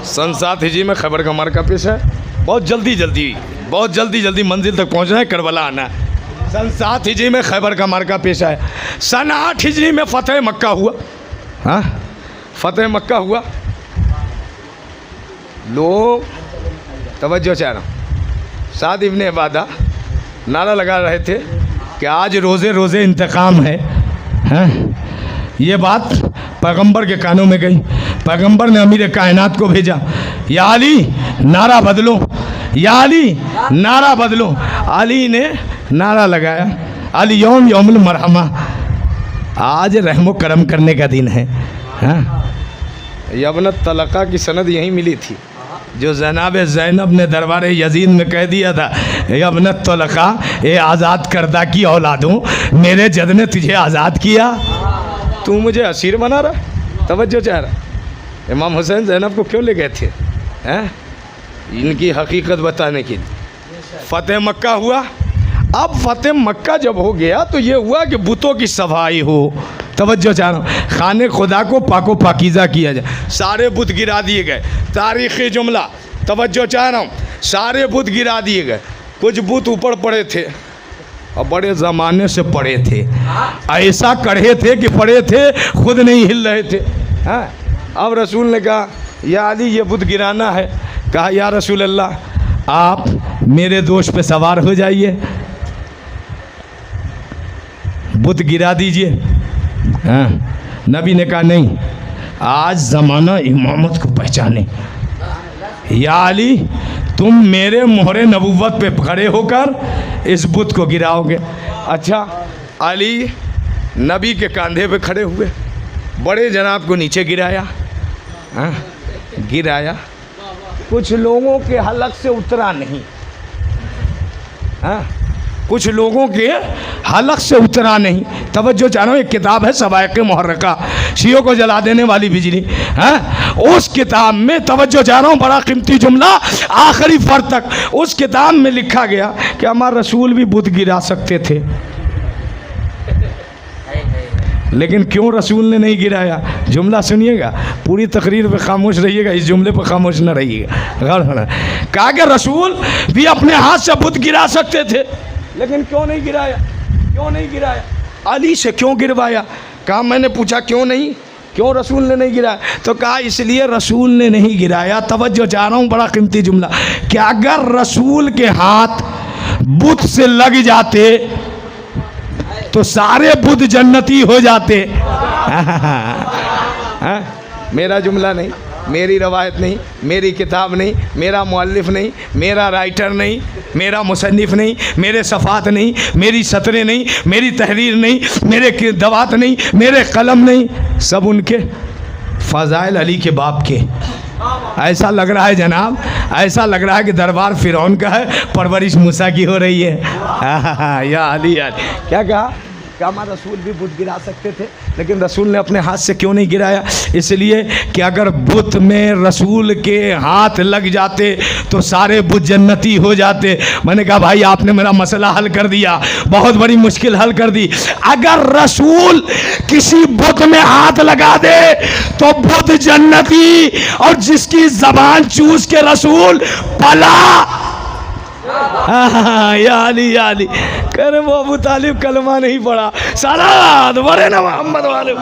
S1: सन 7 हिजरी में खैबर का मार्का पेश है। बहुत जल्दी मंजिल तक पहुंचना है, करबला आना है। सन 7 हिजरी में खैबर का मार्का पेश है। सन 8 हिजरी में फतेह मक्का हुआ। हाँ, फतेह मक्का हुआ। लोग तवज्जो चाह रहा हूँ, साद इब्ने इबादा नारा लगा रहे थे कि आज रोज़े रोज़े इंतकाम है। हाँ, ये बात पैगंबर के कानों में गई। पैगंबर ने अमीर कायनात को भेजा, या अली नारा बदलो, या अली नारा बदलो। अली ने नारा लगाया, अली यौम यौमुल मरहमा, आज रहमो करम करने का दिन है। हाँ, यबनत तलक़ा की सनद यहीं मिली थी, जो जनाब ज़ैनब ने दरबार यजीद में कह दिया था, यबनत तलक़ा, ए आज़ाद करदा की औलादों, मेरे जद ने तुझे आज़ाद किया, तू मुझे असीर बना रहा। तवज्जो चाह रहा। इमाम हुसैन ज़ैनब को क्यों ले गए थे? हैं, इनकी हकीकत बताने के लिए। फ़तेह मक्का हुआ। अब फ़तेह मक्का जब हो गया तो ये हुआ कि बुतों की सफाई हो। तवज्जो चाह रहा हूँ, खाने खुदा को पाको पाकीज़ा किया जाए। सारे बुत गिरा दिए गए। तारीख़ी जुमला, तवज्जो चाह रहा हूँ, सारे बुत गिरा दिए गए। कुछ बुत ऊपर पड़े थे और बड़े ज़माने से पड़े थे, ऐसा कड़े थे कि पड़े थे, खुद नहीं हिल रहे थे। हाँ, अब रसूल ने कहा, या अली ये बुत गिराना है। कहा, या रसूल अल्लाह, आप मेरे दोष पे सवार हो जाइए, बुत गिरा दीजिए। हाँ, नबी ने कहा नहीं, आज ज़माना इमामत को पहचाने। या अली, तुम मेरे मोहरे नबूवत पे खड़े होकर इस बुत को गिराओगे। अच्छा, अली नबी के कंधे पे खड़े हुए, बड़े जनाब को नीचे गिराया। हाँ, गिराया, कुछ लोगों के हलक से उतरा नहीं। हाँ, कुछ लोगों के हलक से उतरा नहीं। तवज्जो चाह रहा हूँ, एक किताब है सवाइक़े मुहर्रका, शियों को जला देने वाली बिजली। हाँ, उस किताब में तवज्जो चाह रहा हूँ, बड़ा कीमती जुमला, आखिरी फर तक उस किताब में लिखा गया कि हमारे रसूल भी बुत गिरा सकते थे, लेकिन क्यों रसूल ने नहीं गिराया? जुमला सुनिएगा, पूरी तकरीर पे खामोश रहिएगा, इस जुमले पे खामोश न रहिएगा। कहा कि रसूल भी अपने हाथ से बुत गिरा सकते थे, लेकिन क्यों नहीं गिराया? क्यों नहीं गिराया? अली से क्यों गिरवाया? कहा, मैंने पूछा क्यों नहीं?
S2: क्यों रसूल ने नहीं गिराया? तो कहा इसलिए रसूल ने नहीं गिराया। तवज्जो चाह रहा हूँ, बड़ा कीमती जुमला, कि अगर रसूल के हाथ बुत से लग जाते तो सारे बुत जन्नती हो जाते। मेरा जुमला नहीं, मेरी रवायत नहीं, मेरी किताब नहीं, मेरा मुअल्लिफ नहीं, मेरा राइटर नहीं, मेरा मुसन्निफ नहीं, मेरे सफ़ात नहीं, मेरी सतरें नहीं, मेरी तहरीर नहीं, मेरे दवात नहीं, मेरे कलम नहीं, सब उनके फ़ज़ाइल अली के बाप के। ऐसा लग रहा है जनाब, ऐसा लग रहा है कि दरबार फ़िरौन का है, परवरिश मूसा की हो रही है। या अली यार, क्या कहा? हमारा रसूल भी बुत गिरा सकते थे, लेकिन रसूल ने अपने हाथ से क्यों नहीं गिराया? इसलिए कि अगर बुत में रसूल के हाथ लग जाते तो सारे बुत जन्नती हो जाते। मैंने कहा भाई आपने मेरा मसला हल कर दिया, बहुत बड़ी मुश्किल हल कर दी। अगर रसूल किसी बुत में हाथ लगा दे तो बुत जन्नती, और जिसकी जबान चूस के रसूल पला। या अली करे वो अबू तालिब कलमा नहीं पढ़ा, साला बड़े ना मोहम्मद वाले।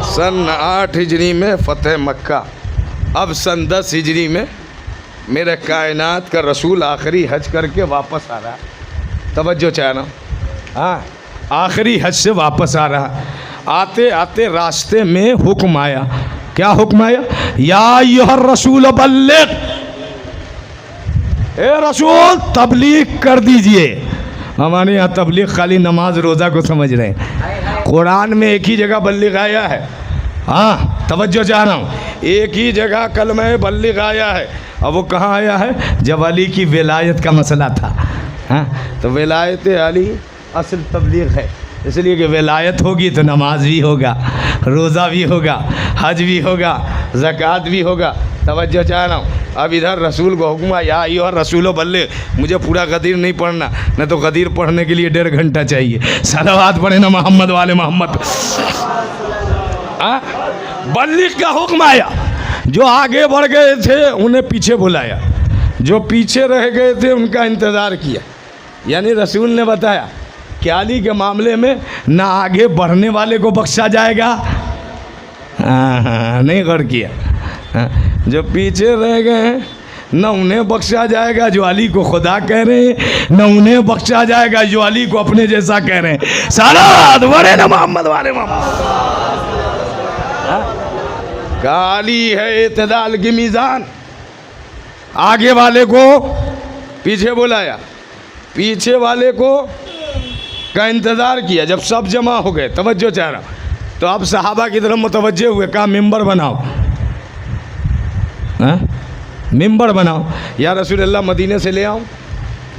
S1: सन 8 हिजरी में फ़तेह मक्का, अब सन 10 हिजरी में मेरे कायनात का रसूल आखिरी हज करके वापस आ रहा है। तवज्जो चाह रहा हूँ,
S2: हाँ आखिरी हज से वापस आ रहा। आते आते रास्ते में हुक्म आया। क्या हुक्म आया? या अय्युहर रसूल बल्लिग, ए रसूल तबलीग कर दीजिए। हमारे यहाँ तबलीग खाली नमाज रोज़ा को समझ रहे हैं। कुरान में एक ही जगह बल्लिग आया है। हाँ तवज्जो चाह रहा हूँ, एक ही जगह कलमा बल्लिग आया है। अब वो कहाँ आया है? जब अली की विलायत का मसला था। हाँ तो विलायत अली असल तबलीग है, इसलिए कि विलायत होगी तो नमाज भी होगा, रोज़ा भी होगा, हज भी होगा, ज़कात भी होगा। तवज्जो चाह रहा हूँ। अब इधर रसूल को हुक्म या आई और रसूलो बल्ले, मुझे पूरा गदीर नहीं पढ़ना, न तो गदीर पढ़ने के लिए 1.5 घंटा चाहिए। सलावत पढ़े ना मोहम्मद वाले मोहम्मद। बल्लिग का हुक्म आया। जो आगे बढ़ गए थे उन्हें पीछे बुलाया, जो पीछे रह गए थे उनका इंतज़ार किया। यानी रसूल ने बताया कि अली के मामले में ना आगे बढ़ने वाले को बख्शा जाएगा, नहीं गौर किया, जो पीछे रह गए हैं न उन्हें बख्शा जाएगा जो अली को खुदा कह रहे हैं, न उन्हें बख्शा जाएगा जो अली को अपने जैसा कह रहे हैं। साला बड़े ना मोहम्मद वाले मोहम्मद।
S1: काली है इत्तेदाल की मीज़ान।
S2: आगे वाले को
S1: पीछे बुलाया, पीछे वाले को का इंतज़ार किया। जब सब जमा हो गए, तवज्जो चाह रहा,
S2: तो अब सहाबा की तरफ मुतवज्जे हुए, कहा मिंबर बनाओ, मिंबर बनाओ।
S1: या रसूल अल्लाह मदीने से ले आऊँ?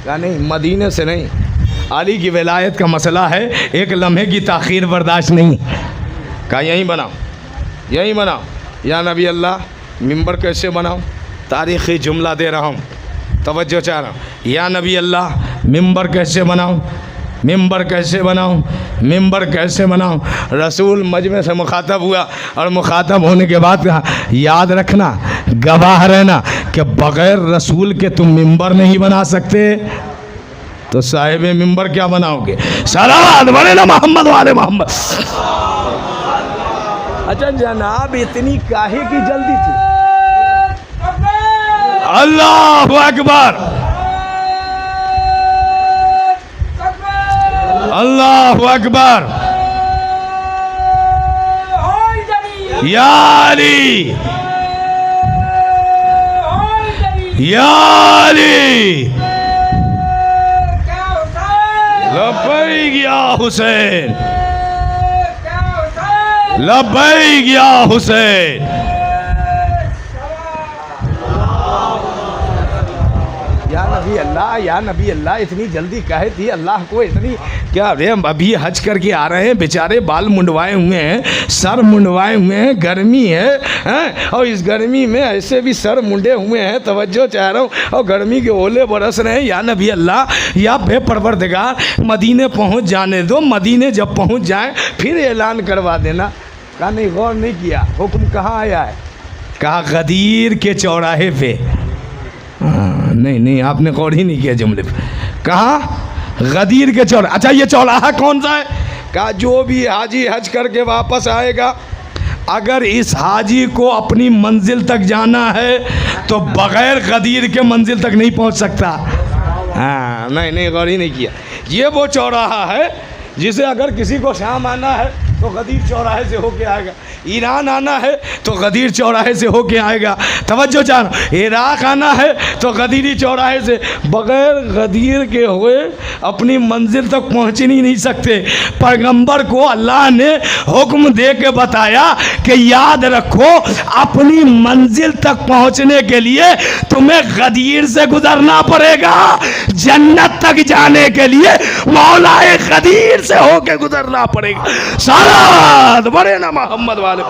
S1: कहा नहीं, मदीने से नहीं,
S2: अली की विलायत का मसला है, एक लम्हे की ताख़ीर बर्दाश्त नहीं।
S1: कहा यहीं बनाओ, यहीं बनाओ। या नबी अल्लाह मिंबर कैसे बनाऊँ?
S2: तारीख़ी जुमला दे रहा हूँ, तवज्जो चाह रहा हूँ। या नबी अल्लाह मिंबर कैसे बनाऊँ, मिंबर कैसे बनाऊँ, मिंबर कैसे बनाऊँ? रसूल मजमे से मुखातब हुआ और मुखातब होने के बाद कहा याद रखना, गवाह रहना कि बग़ैर रसूल के तुम मिंबर नहीं बना सकते। तो साहिब मिंबर क्या बनाओगे? सलावत बड़े ना मोहम्मद वाले मोहम्मद। अच्छा जनाब इतनी काहे की जल्दी थी? अल्लाहु अकबर, अल्लाहु अकबर। या अली, या अली, लब्बैक या हुसैन, लब्बैक या हुसैन। या नबी अल्लाह, या नबी अल्लाह, इतनी जल्दी काहे थी? अल्लाह को इतनी क्या? अरे अभी हज करके आ रहे हैं, बेचारे बाल मुंडवाए हुए हैं, सर मुंडवाए हुए हैं, गर्मी है, और इस गर्मी में ऐसे भी सर मुंडे हुए हैं। तवज्जो चाह रहा हूँ, और गर्मी के ओले बरस रहे हैं। या नबी अल्लाह, या बेपरवरदिगार, मदीने पहुँच जाने दो, मदीने जब पहुँच जाए फिर ऐलान करवा देना। कहा नहीं, गौर नहीं किया, हुक्म कहाँ आया है? कहा गदीर के चौराहे पे। नहीं नहीं, आपने गौर ही नहीं किया जुमले पे। कहाँ? गदीर के चौराहे। अच्छा ये चौराहा कौन सा है? कहा जो भी हाजी हज करके वापस आएगा, अगर इस हाजी को अपनी मंजिल तक जाना है तो बग़ैर गदीर के मंजिल तक नहीं पहुंच सकता। हाँ, नहीं गौर ही नहीं किया। ये वो चौराहा है जिसे अगर किसी को शाम आना है तो गदीर चौराहे से होके आएगा, ईरान आना है तो गदीर चौराहे से होके आएगा, तवज्जो चाह, इराक़ आना है तो गदीरी चौराहे से, बग़ैर गदीर के हुए अपनी मंजिल तक पहुँच नहीं सकते। पैगंबर को अल्लाह ने हुक्म दे के बताया कि याद रखो अपनी मंजिल तक पहुँचने के लिए तुम्हें गदीर से गुजरना पड़ेगा, जन्नत तक जाने के लिए मौलाए गदीर से होके गुजरना पड़ेगा। सालात बड़े ना मोहम्मद वाले।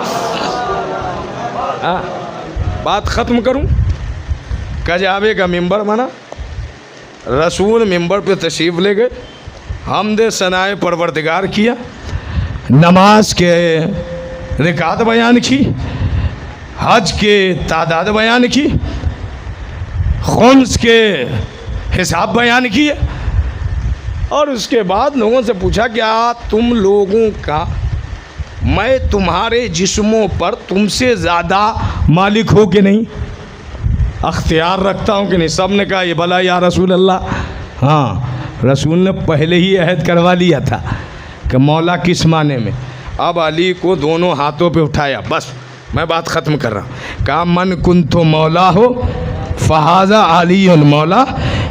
S2: बात ख़त्म करूं, कजाबे का मिंबर बना, रसूल मिंबर पे तशरीफ़ ले गए, हमदे सनाए परवरदिगार किया, नमाज के रिकात बयान की, हज के तादाद बयान की, खुम्स के हिसाब बयान किए, और उसके बाद लोगों से पूछा क्या तुम लोगों का मैं तुम्हारे जिस्मों पर तुमसे ज़्यादा मालिक हो कि नहीं, अख्तियार रखता हूँ कि नहीं? सब ने कहा ये भला या रसूल अल्लाह। हाँ, रसूल ने पहले ही अहद करवा लिया था कि मौला किस माने में। अब अली को दोनों हाथों पे उठाया, बस मैं बात ख़त्म कर रहा हूँ। कहा मन कुन तो मौला हो फ़हाज़ा अली मौला।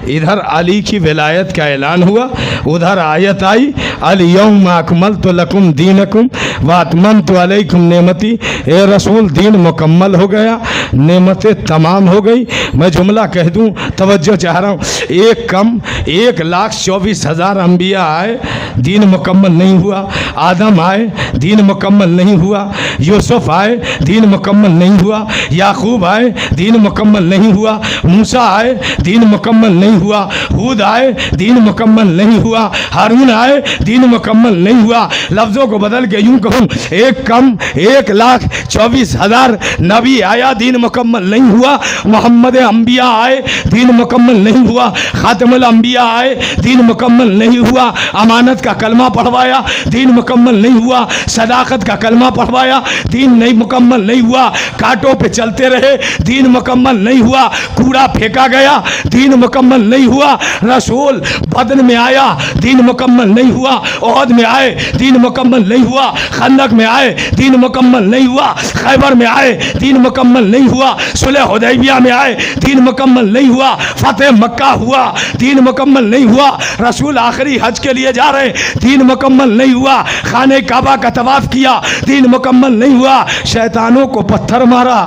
S2: इधर अली की विलायत का ऐलान हुआ, उधर आयत आई अल-यौम अकमलतु लकुम दीनकुम व अतममतु अलैकुम नेमती। ए रसूल, दीन मुकम्मल हो गया, नेमतें तमाम हो गई। मैं जुमला कह दूं, तवज्जो चाह रहा हूँ, एक कम 1,24,000 अम्बिया आए, दीन मुकम्मल नहीं हुआ। आदम आए, दीन मुकम्मल नहीं हुआ। यूसुफ आए, दीन मुकम्मल नहीं हुआ। याकूब आए, दीन मुकम्मल नहीं हुआ। मूसा आए, दीन मुकम्मल नहीं हुआ। हूद आए, दीन मुकम्मल नहीं हुआ। हारून आए, दीन मुकम्मल नहीं हुआ। लफ्ज़ों को बदल के यूँ कहूँ, एक कम 1,24,000 नबी आया, दीन मुकम्मल नहीं हुआ। मोहम्मद अम्बिया आए, दीन मुकम्मल नहीं हुआ। खातमुल अम्बिया आए, दीन मुकम्मल नहीं हुआ। अमानत का कलमा पढ़वाया, दीन मुकम्मल नहीं हुआ। सदाकत का कलमा पढ़वाया, दीन नहीं मुकम्मल नहीं हुआ। कांटों पे चलते रहे, दीन मुकम्मल नहीं हुआ। कूड़ा फेंका गया, दीन मुकम्मल नहीं हुआ। रसूल बदन में आया, दीन मुकम्मल नहीं हुआ। ओहद में आए, दीन मुकम्मल नहीं हुआ। खंदक में आए, दीन मुकम्मल नहीं हुआ। खैबर में आए, दीन मुकम्मल नहीं हुआ। सुलह हुदैबिया में आए, दीन मुकम्मल नहीं हुआ। फतेह मक्का हुआ, दीन मुकम्मल नहीं हुआ। रसूल आखिरी हज के लिए जा रहे, दीन मुकम्मल नहीं हुआ। खाने काबा का तवाफ किया, दीन मुकम्मल नहीं हुआ। शैतानों को पत्थर मारा,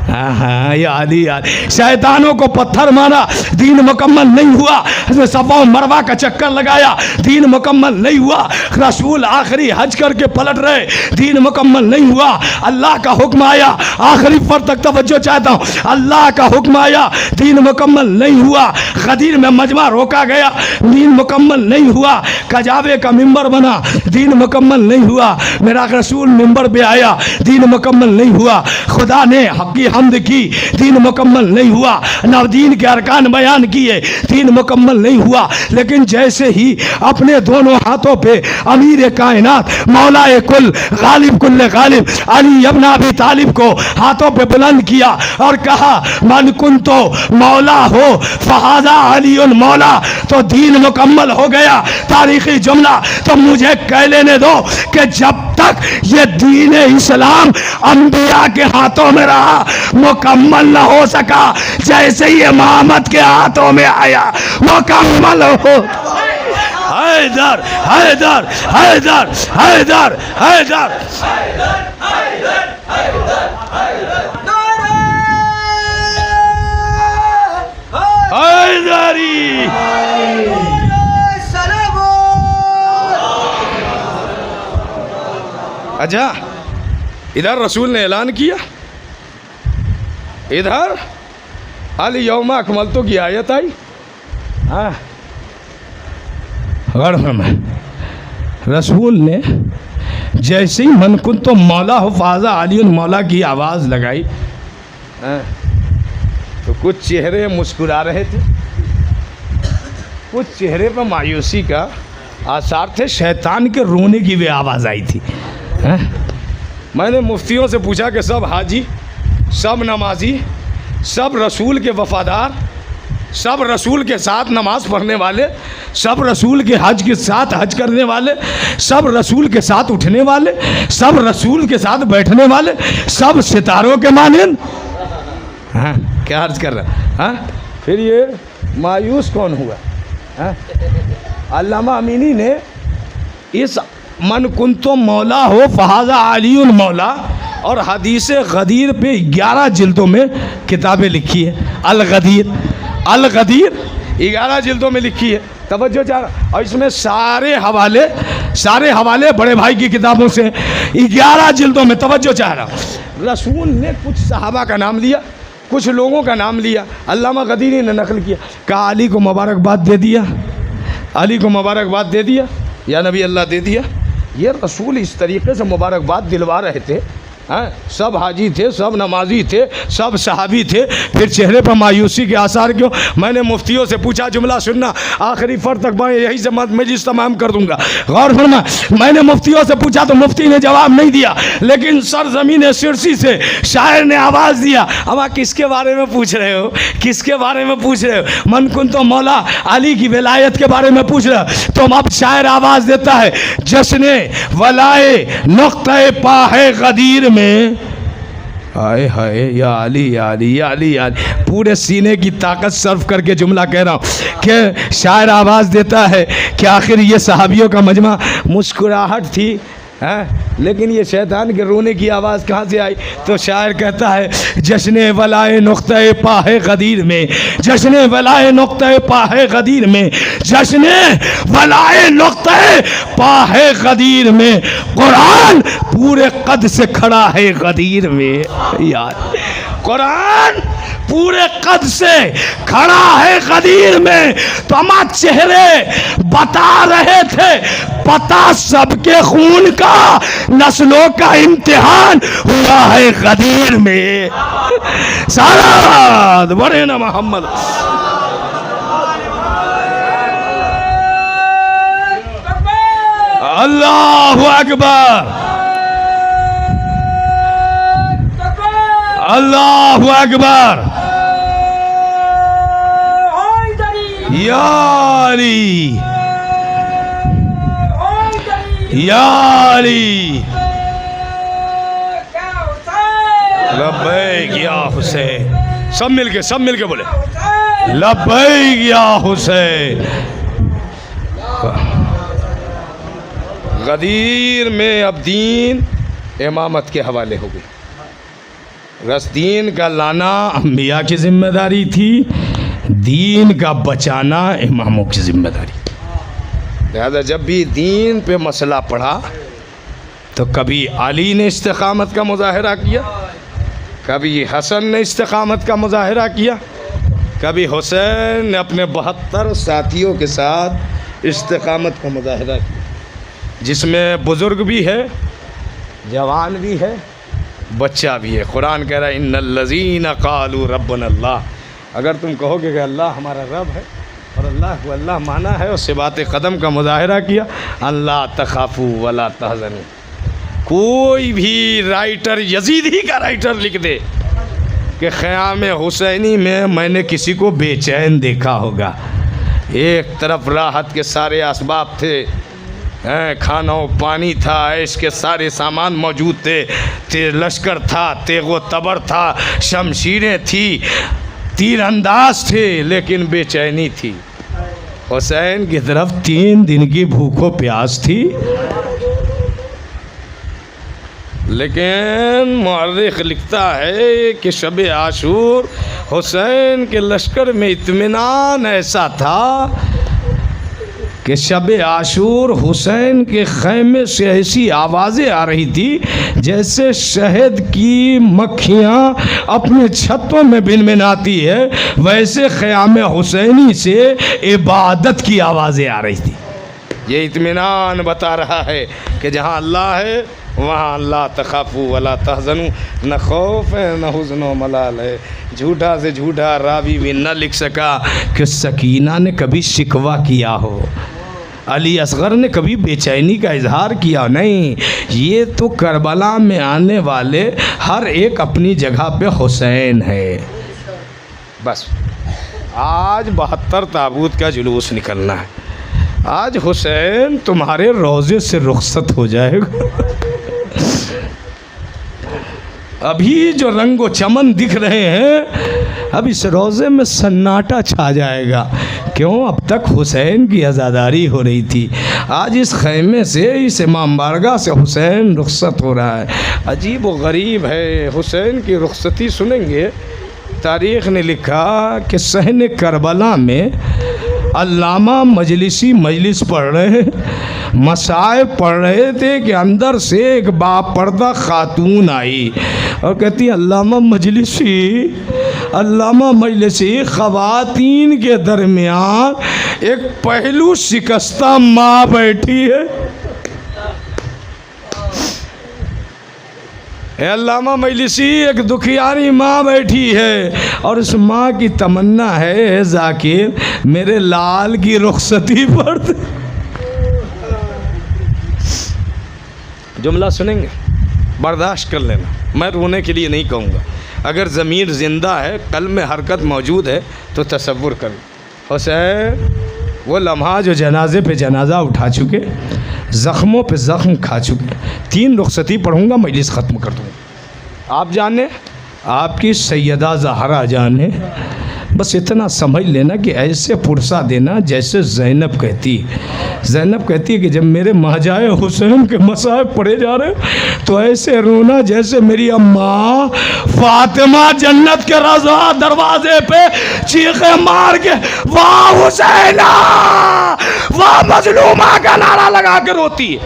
S2: हाँ याद ही याद, शैतानों को पत्थर मारा, दीन मुकम्मल नहीं हुआ। सफा मरवा का चक्कर लगाया, दीन मुकम्मल नहीं हुआ। रसूल आखिरी हज करके पलट रहे, दीन मुकम्मल नहीं हुआ। अल्लाह का हुक्म आया, आखिरी पर तक तवज्जो चाहता हूँ, अल्लाह का हुक्म आया, दीन मुकम्मल नहीं हुआ। गदीर में मजमा रोका गया, दीन मुकम्मल नहीं हुआ। कजाबे का मिंबर बना, दीन मुकम्मल नहीं हुआ। मेरा रसूल मिंबर पे आया, दीन मुकम्मल नहीं हुआ। खुदा ने हक़ी हमद की, दीन मुकम्मल नहीं हुआ। नवदीन के अरकान बयान किए, दीन मुकम्मल नहीं हुआ। लेकिन जैसे ही अपने दोनों हाथों पे अमीर कायनात मौलाए कुल गालिब कुल्ले गालिब अली इब्न अबी तालिब को हाथों पे बुलंद किया और कहा मन कुन तो मौला हो फ़हाज़ा अली मौला, तो दीन मुकम्मल हो गया। तारीखी जुमला तो मुझे कह लेने दो कि जब तक ये दीन इस्लाम अंबिया के हाथों में रहा मुकम्मल न हो सका, जैसे ही मोहम्मद के हाथों में आया मुकम्मल हो। हैदर हैदर हैदर हैदर हैदर हैदरी। अच्छा, इधर रसूल ने ऐलान किया, इधर अल-यौम अकमलतु की आयत आई। हाँ, में रसूल ने जैसे ही मन कुन तो मौला हो फ़हाज़ा अली मौला की आवाज़ लगाई, तो कुछ चेहरे मुस्कुरा रहे थे, कुछ चेहरे पर मायूसी का आसार थे शैतान के रोने की भी आवाज़ आई थी। हैं? मैंने मुफ्तियों से पूछा कि सब हाजी, सब नमाजी, सब रसूल के वफ़ादार, सब रसूल के साथ नमाज पढ़ने वाले, सब रसूल के हज के साथ हज करने वाले, सब रसूल के साथ उठने वाले, सब रसूल के साथ बैठने वाले, सब सितारों के मानन। हाँ, क्या अर्ज कर रहा है? हाँ, फिर ये मायूस कौन हुआ? हाँ? अल्लामा अमीनी ने इस मन कुंतो मौला हो फहाजा अलीउल मौला और हदीस गदीर पे 11 जिल्दों में किताबें लिखी है। अल गदीर 11 जिल्दों में लिखी है। तवज्जो चाह, और इसमें सारे हवाले बड़े भाई की किताबों से 11 जिल्दों में। तवज्जो चाह रहा, रसूल ने कुछ सहाबा का नाम लिया, कुछ लोगों का नाम लिया, अल्लामा गदीरी ने नकल किया, कहा अली को मुबारकबाद दे दिया, अली को मुबारकबाद दे दिया, या नबी अल्लाह दे दिया। ये रसूल इस तरीके से मुबारकबाद दिलवा रहे थे। हाँ, सब हाजी थे, सब नमाजी थे, सब सहाबी थे, फिर चेहरे पर मायूसी के आसार क्यों? मैंने मुफ्तियों से पूछा, जुमला सुनना, आखिरी फर तक मैं यही से मजलिस तमाम कर दूंगा, गौर फरमा। मैंने मुफ्तियों से पूछा तो मुफ्ती ने जवाब नहीं दिया, लेकिन सरजमीन सिरसी से शायर ने आवाज़ दिया, अब आप किसके बारे में पूछ रहे हो? किसके बारे में पूछ रहे हो? मन कुन तो मौला अली की विलायत के बारे में पूछ रहे हो। तो अब शायर आवाज़ देता है, जश्न वलाए नुक्ते पाहे गदीर में, हाय हाय या अली या अली या अली या अली, पूरे सीने की ताकत सर्व करके जुमला कह रहा हूँ कि शायर आवाज़ देता है कि आखिर ये सहाबियों का मजमा मुस्कुराहट थी, हैं? लेकिन ये शैतान के रोने की आवाज़ कहाँ से आई? तो शायर कहता है, जश्न वलाए नुक्ते पाहे गदीर में, जश्न वलाए नुक्ते पाहे गदीर में, जश्न वलाए नुक्ते पाहे गदीर में, कुरान पूरे कद से खड़ा है गदीर में। यार, कुरान पूरे कद से खड़ा है गदीर में। तो हमारे चेहरे बता रहे थे, पता सबके खून का, नस्लों का इम्तिहान हुआ है गदीर में। सारा बड़े ना मोहम्मद। अल्लाहु अकबर, अल्लाहु अकबर। या अली, या अली, लब्बैक या हुसैन। सब मिलके बोले लब्बैक या हुसैन। गदीर में अब दीन इमामत के हवाले हो गई। रसदीन का लाना अंबिया की जिम्मेदारी थी, दीन का बचाना इमामों की जिम्मेदारी। लिहाजा जब भी दीन पे मसला पड़ा तो कभी अली ने इस्तिकामत का मुजाहरा किया, कभी हसन ने इस्तिकामत का मुजाहरा किया, कभी हुसैन ने अपने 72 साथियों के साथ इस्तिकामत का मुजाहरा किया, जिसमें बुज़ुर्ग भी है, जवान भी है, बच्चा भी है। कुरान कह रहा है, इन्नल्लज़ीना क़ालू रब्बुनल्लाह, अगर तुम कहोगे कि अल्लाह हमारा रब है और अल्लाह को अल्लाह माना है, उससे बात कदम का मुजाहरा किया, अल्लाह तखाफू वला तहज़नू। कोई भी राइटर, यजीदी का राइटर लिख दे कि ख़याम हुसैनी में मैंने किसी को बेचैन देखा होगा। एक तरफ राहत के सारे असबाब थे, खाना पानी था, इसके सारे सामान मौजूद थे, लश्कर था, तेगो तबर था, शमशीरें थी, तीरंदाज थे, लेकिन बेचैनी थी। हुसैन की तरफ 3 दिन की भूखो प्यास थी। लेकिन मुअर्रिख लिखता है कि शब आशूर हुसैन के लश्कर में इत्मीनान ऐसा था कि शब आशूर हुसैन के खैमे से ऐसी आवाज़ें आ रही थी जैसे शहद की मक्खियाँ अपने छतों में भिनभिनाती है, वैसे ख़याम हुसैनी से इबादत की आवाज़ें आ रही थी। ये इत्मीनान बता रहा है कि जहाँ अल्लाह है वहाँ अल्लाह तखाफू वला तहज़नू, न खौफ है न हुज़्न व मलाल है। झूठा से झूठा रावी भी न लिख सका कि सकीना ने कभी शिकवा किया हो। अली असगर ने कभी बेचैनी का इजहार किया नहीं। ये तो करबला में आने वाले हर एक अपनी जगह पे हुसैन है। बस आज 72 ताबूत का जुलूस निकलना है। आज हुसैन तुम्हारे रोज़े से रुखसत हो जाएगा। अभी जो रंगो चमन दिख रहे हैं, अब इस रोज़े में सन्नाटा छा जाएगा। क्यों? अब तक हुसैन की आज़ादारी हो रही थी। आज इस खैमे से, इस इमाम बारगाह से हुसैन रुखसत हो रहा है। अजीब व गरीब है। हुसैन की रुखसती सुनेंगे। तारीख़ ने लिखा कि सहन करबला में अल्लामा मजलिसी मजलिस पढ़ रहे, मसाइब पढ़ रहे थे कि अंदर से एक बापर्दा खातून आई और कहती अल्लामा मजलिसी ख़वातीन के दरमियान एक पहलू शिकस्ता माँ बैठी है। अल्लामा मजलिसी एक दुखियारी माँ बैठी है और उस माँ की तमन्ना है जाकिर मेरे लाल की रुखसती पर। जुमला सुनेंगे, बर्दाश्त कर लेना। मैं रोने के लिए नहीं कहूँगा। अगर ज़मीर ज़िंदा है, कल्ब में हरकत मौजूद है तो तसव्वुर कर। हुसैन वो लम्हा जो जनाजे पे जनाजा उठा चुके, ज़ख्मों पे ज़ख्म खा चुके। 3 रुखसती पढ़ूँगा, मजलिस ख़त्म कर दूँगा। आप जाने, आपकी सैयदा ज़हरा जाने, बस इतना समझ लेना कि ऐसे पुरसा देना जैसे ज़ैनब कहती है कि जब मेरे महाजाए हुसैन के मसाइब पढ़े जा रहे तो ऐसे रोना जैसे मेरी अम्मा फातिमा जन्नत के रज़ा दरवाजे पे चीखे मार के वाह हुसैना वाह मजलूमा का नारा लगा के रोती है।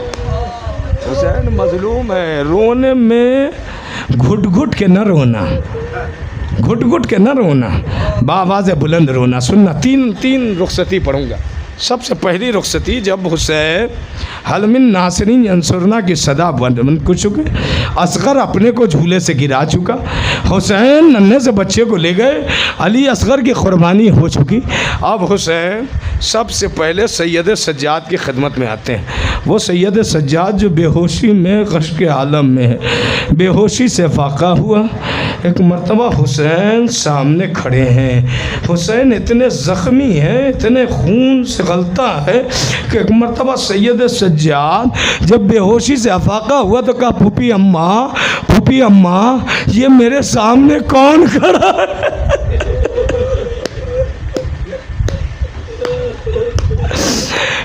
S2: हुसैन मजलूम है। रोने में घुट घुट के न रोना, घुट घुट के न रोना, बावाज़ बुलंद रोना। सुनना, तीन रुखसती पढ़ूंगा। सबसे पहली रुखसती जब हुसैन हलमिन नासरीन अंसुरना की सदा बन चुके, असगर अपने को झूले से गिरा चुका, हुसैन नन्हे से बच्चे को ले गए, अली असगर की कुर्बानी हो चुकी। अब हुसैन सबसे पहले सैयद सज्जाद की खिदमत में आते हैं। वो सैयद सज्जाद जो बेहोशी में गश के आलम में है, बेहोशी से फाका हुआ। एक मर्तबा हुसैन सामने खड़े हैं। हुसैन इतने ज़ख्मी हैं, इतने खून से गलता है कि एक मर्तबा सैयद सज्जाद जब बेहोशी से अफाका हुआ तो कहा फूफी अम्मा ये मेरे सामने कौन खड़ा है?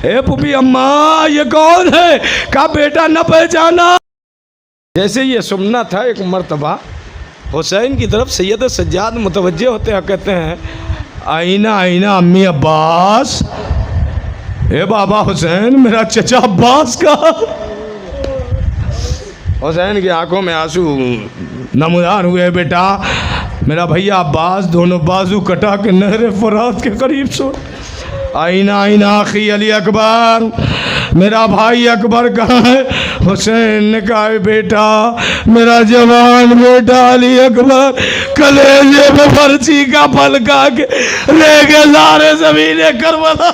S2: ए फूफी अम्मा ये कौन है? कहा बेटा न पहचाना। जैसे ये सुनना था, एक मर्तबा हुसैन की तरफ सैयद सज्जाद मुतवज्जे होते हैं, कहते हैं आईना अम्मी अब्बास। ए बाबा हुसैन, मेरा चचा अब्बास का। हुसैन की आंखों में आंसू नमूदार हुए। बेटा मेरा भैया अब्बास दोनों बाजू कटा के नहर फरात के करीब सो। आईना आखी अली अकबर, मेरा भाई अकबर कहाँ है? हुसैन ने कहा बेटा मेरा जवान बेटा अली अकबर कलेजे में फर्ची का फल खा के ले गए सारे ज़मीने करबला।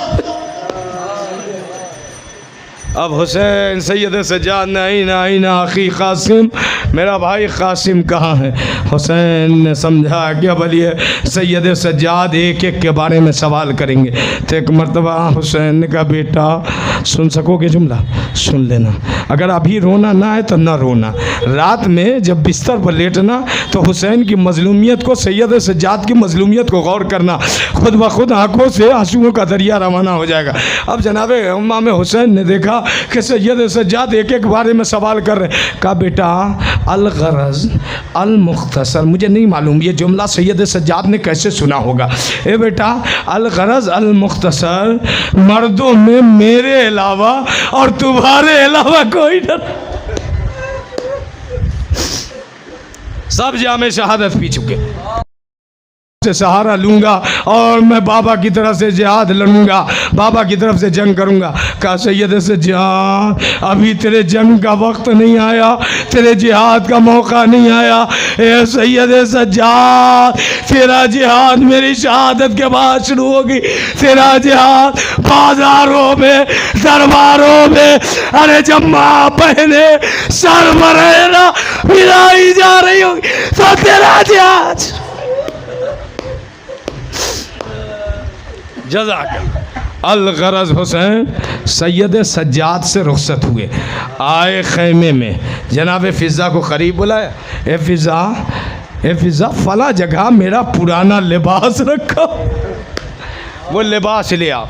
S2: अब हुसैन सैयद सज्जाद ने आईना आखी कासिम, मेरा भाई कासिम कहाँ है? हुसैन ने समझा कि अब अली सैयद सज्जाद एक एक के बारे में सवाल करेंगे। तो एक मर्तबा हुसैन ने कहा बेटा सुन सकोगे जुमला? सुन लेना, अगर अभी रोना ना है तो ना रोना। रात में जब बिस्तर पर लेटना तो हुसैन की मजलूमियत को, सैयद सज्जाद की मजलूमियत को गौर करना, खुद ब खुद आँखों से आंसुओं का दरिया रवाना हो जाएगा। अब जनाब इमाम हुसैन ने देखा कि सैयद सज्जाद एक एक बारे में सवाल कर रहे। कहा बेटा अल-गरज़ अल-मुख्तसर, मुझे नहीं मालूम ये जुमला सैयद सज्जाद ने कैसे सुना होगा। ए बेटा अल-गरज़ अल-मुख्तसर, मर्दों में मेरे अलावा और तुम्हारे अलावा कोई न, सब जामे शहादत पी चुके। से सहारा लूंगा और मैं बाबा की तरफ से जिहाद लड़ूंगा, बाबा की तरफ से जंग करूंगा। कहा सैयद सज्जाद अभी तेरे जंग का वक्त नहीं आया, तेरे जिहाद का मौका नहीं आया। ए सैयद सज्जाद तेरा जिहाद मेरी शहादत के बाद शुरू होगी। तेरा जिहाद बाजारों में, दरबारों में, अरे जब माँ बहने सर मरेना मिलाई जा रही होगी तो तेरा जिहाद। जज़ाक अल-गरज़ हुसैन सैयद सज्जाद से रुखसत हुए, आए ख़ैमे में, जनाब फ़िज़ा को करीब बुलाया। ए फ़िज़ा फ़ला जगह मेरा पुराना लिबास रखा, वो लिबास ले आओ।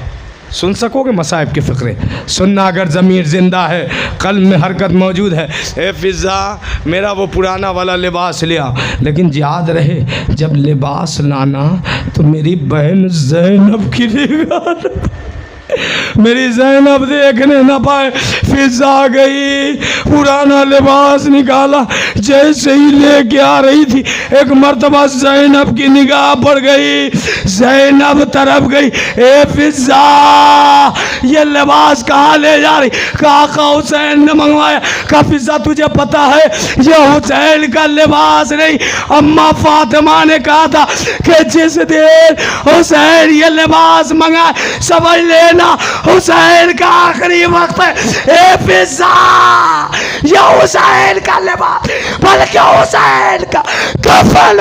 S2: सुन सकोगे मसाइब के फ़िक्रे, सुनना अगर ज़मीर ज़िंदा है, क़ल्ब में हरकत मौजूद है। ए फ़िज़ा मेरा वो पुराना वाला लिबास ले आओ, लेकिन याद रहे जब लिबास लाना तो मेरी बहन ज़ैनब की निगाह, मेरी ज़ैनब देखने न पाए। फ़िज़ा गई, पुराना लिबास निकाला, जैसे ही लेके आ रही थी एक मर्तबा ज़ैनब की निगाह पड़ गई, ज़ैनब तरफ गई। ए फ़िज़ा ये लिबास कहाँ ले जा रही? कहा हुसैन ने मंगवाया। कहा फ़िज़ा तुझे पता है ये हुसैन का लिबास नहीं, अम्मा फ़ातिमा ने कहा था कि जिस दिन हुसैन ये लिबास मंगाए समझ लेना हुसैन का आखिरी वक्त है। ए फ़िज़ा ये हुसैन का लिबास बल्कि हुसैन का कफन।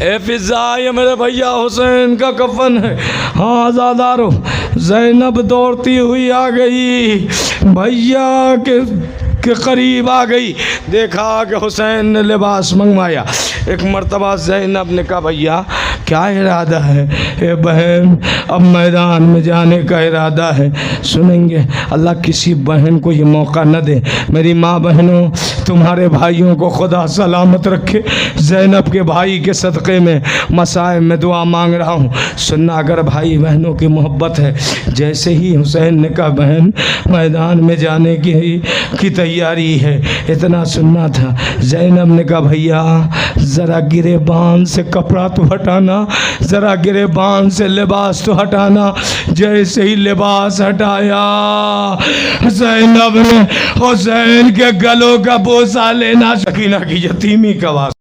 S2: ए फ़िज़ा ये मेरे भैया हुसैन का कफन है। हाँ आज़ादारो, ज़ैनब दौड़ती हुई आ गई, भैया के करीब आ गई, देखा कि हुसैन ने लिबास मंगवाया। एक मर्तबा ज़ैनब ने कहा भैया क्या इरादा है? ए बहन अब मैदान में जाने का इरादा है। सुनेंगे अल्लाह किसी बहन को ये मौका न दे। मेरी माँ बहनों तुम्हारे भाइयों को खुदा सलामत रखे। ज़ैनब के भाई के सदक़े में मसाइब में दुआ मांग रहा हूँ। सुनना अगर भाई बहनों की मोहब्बत है। जैसे ही हुसैन ने कहा बहन मैदान में जाने की तैयारी है, इतना सुनना था। ज़ैनब ने कहा भैया ज़रा गिरेबान से कपड़ा तो हटाना, ज़रा गिरेबान से लिबास तो हटाना। जैसे ही लिबास हटाया ज़ैनब ने हुसैन के गलों का बोसा लेना, सकीना की यतीमी का वास्ता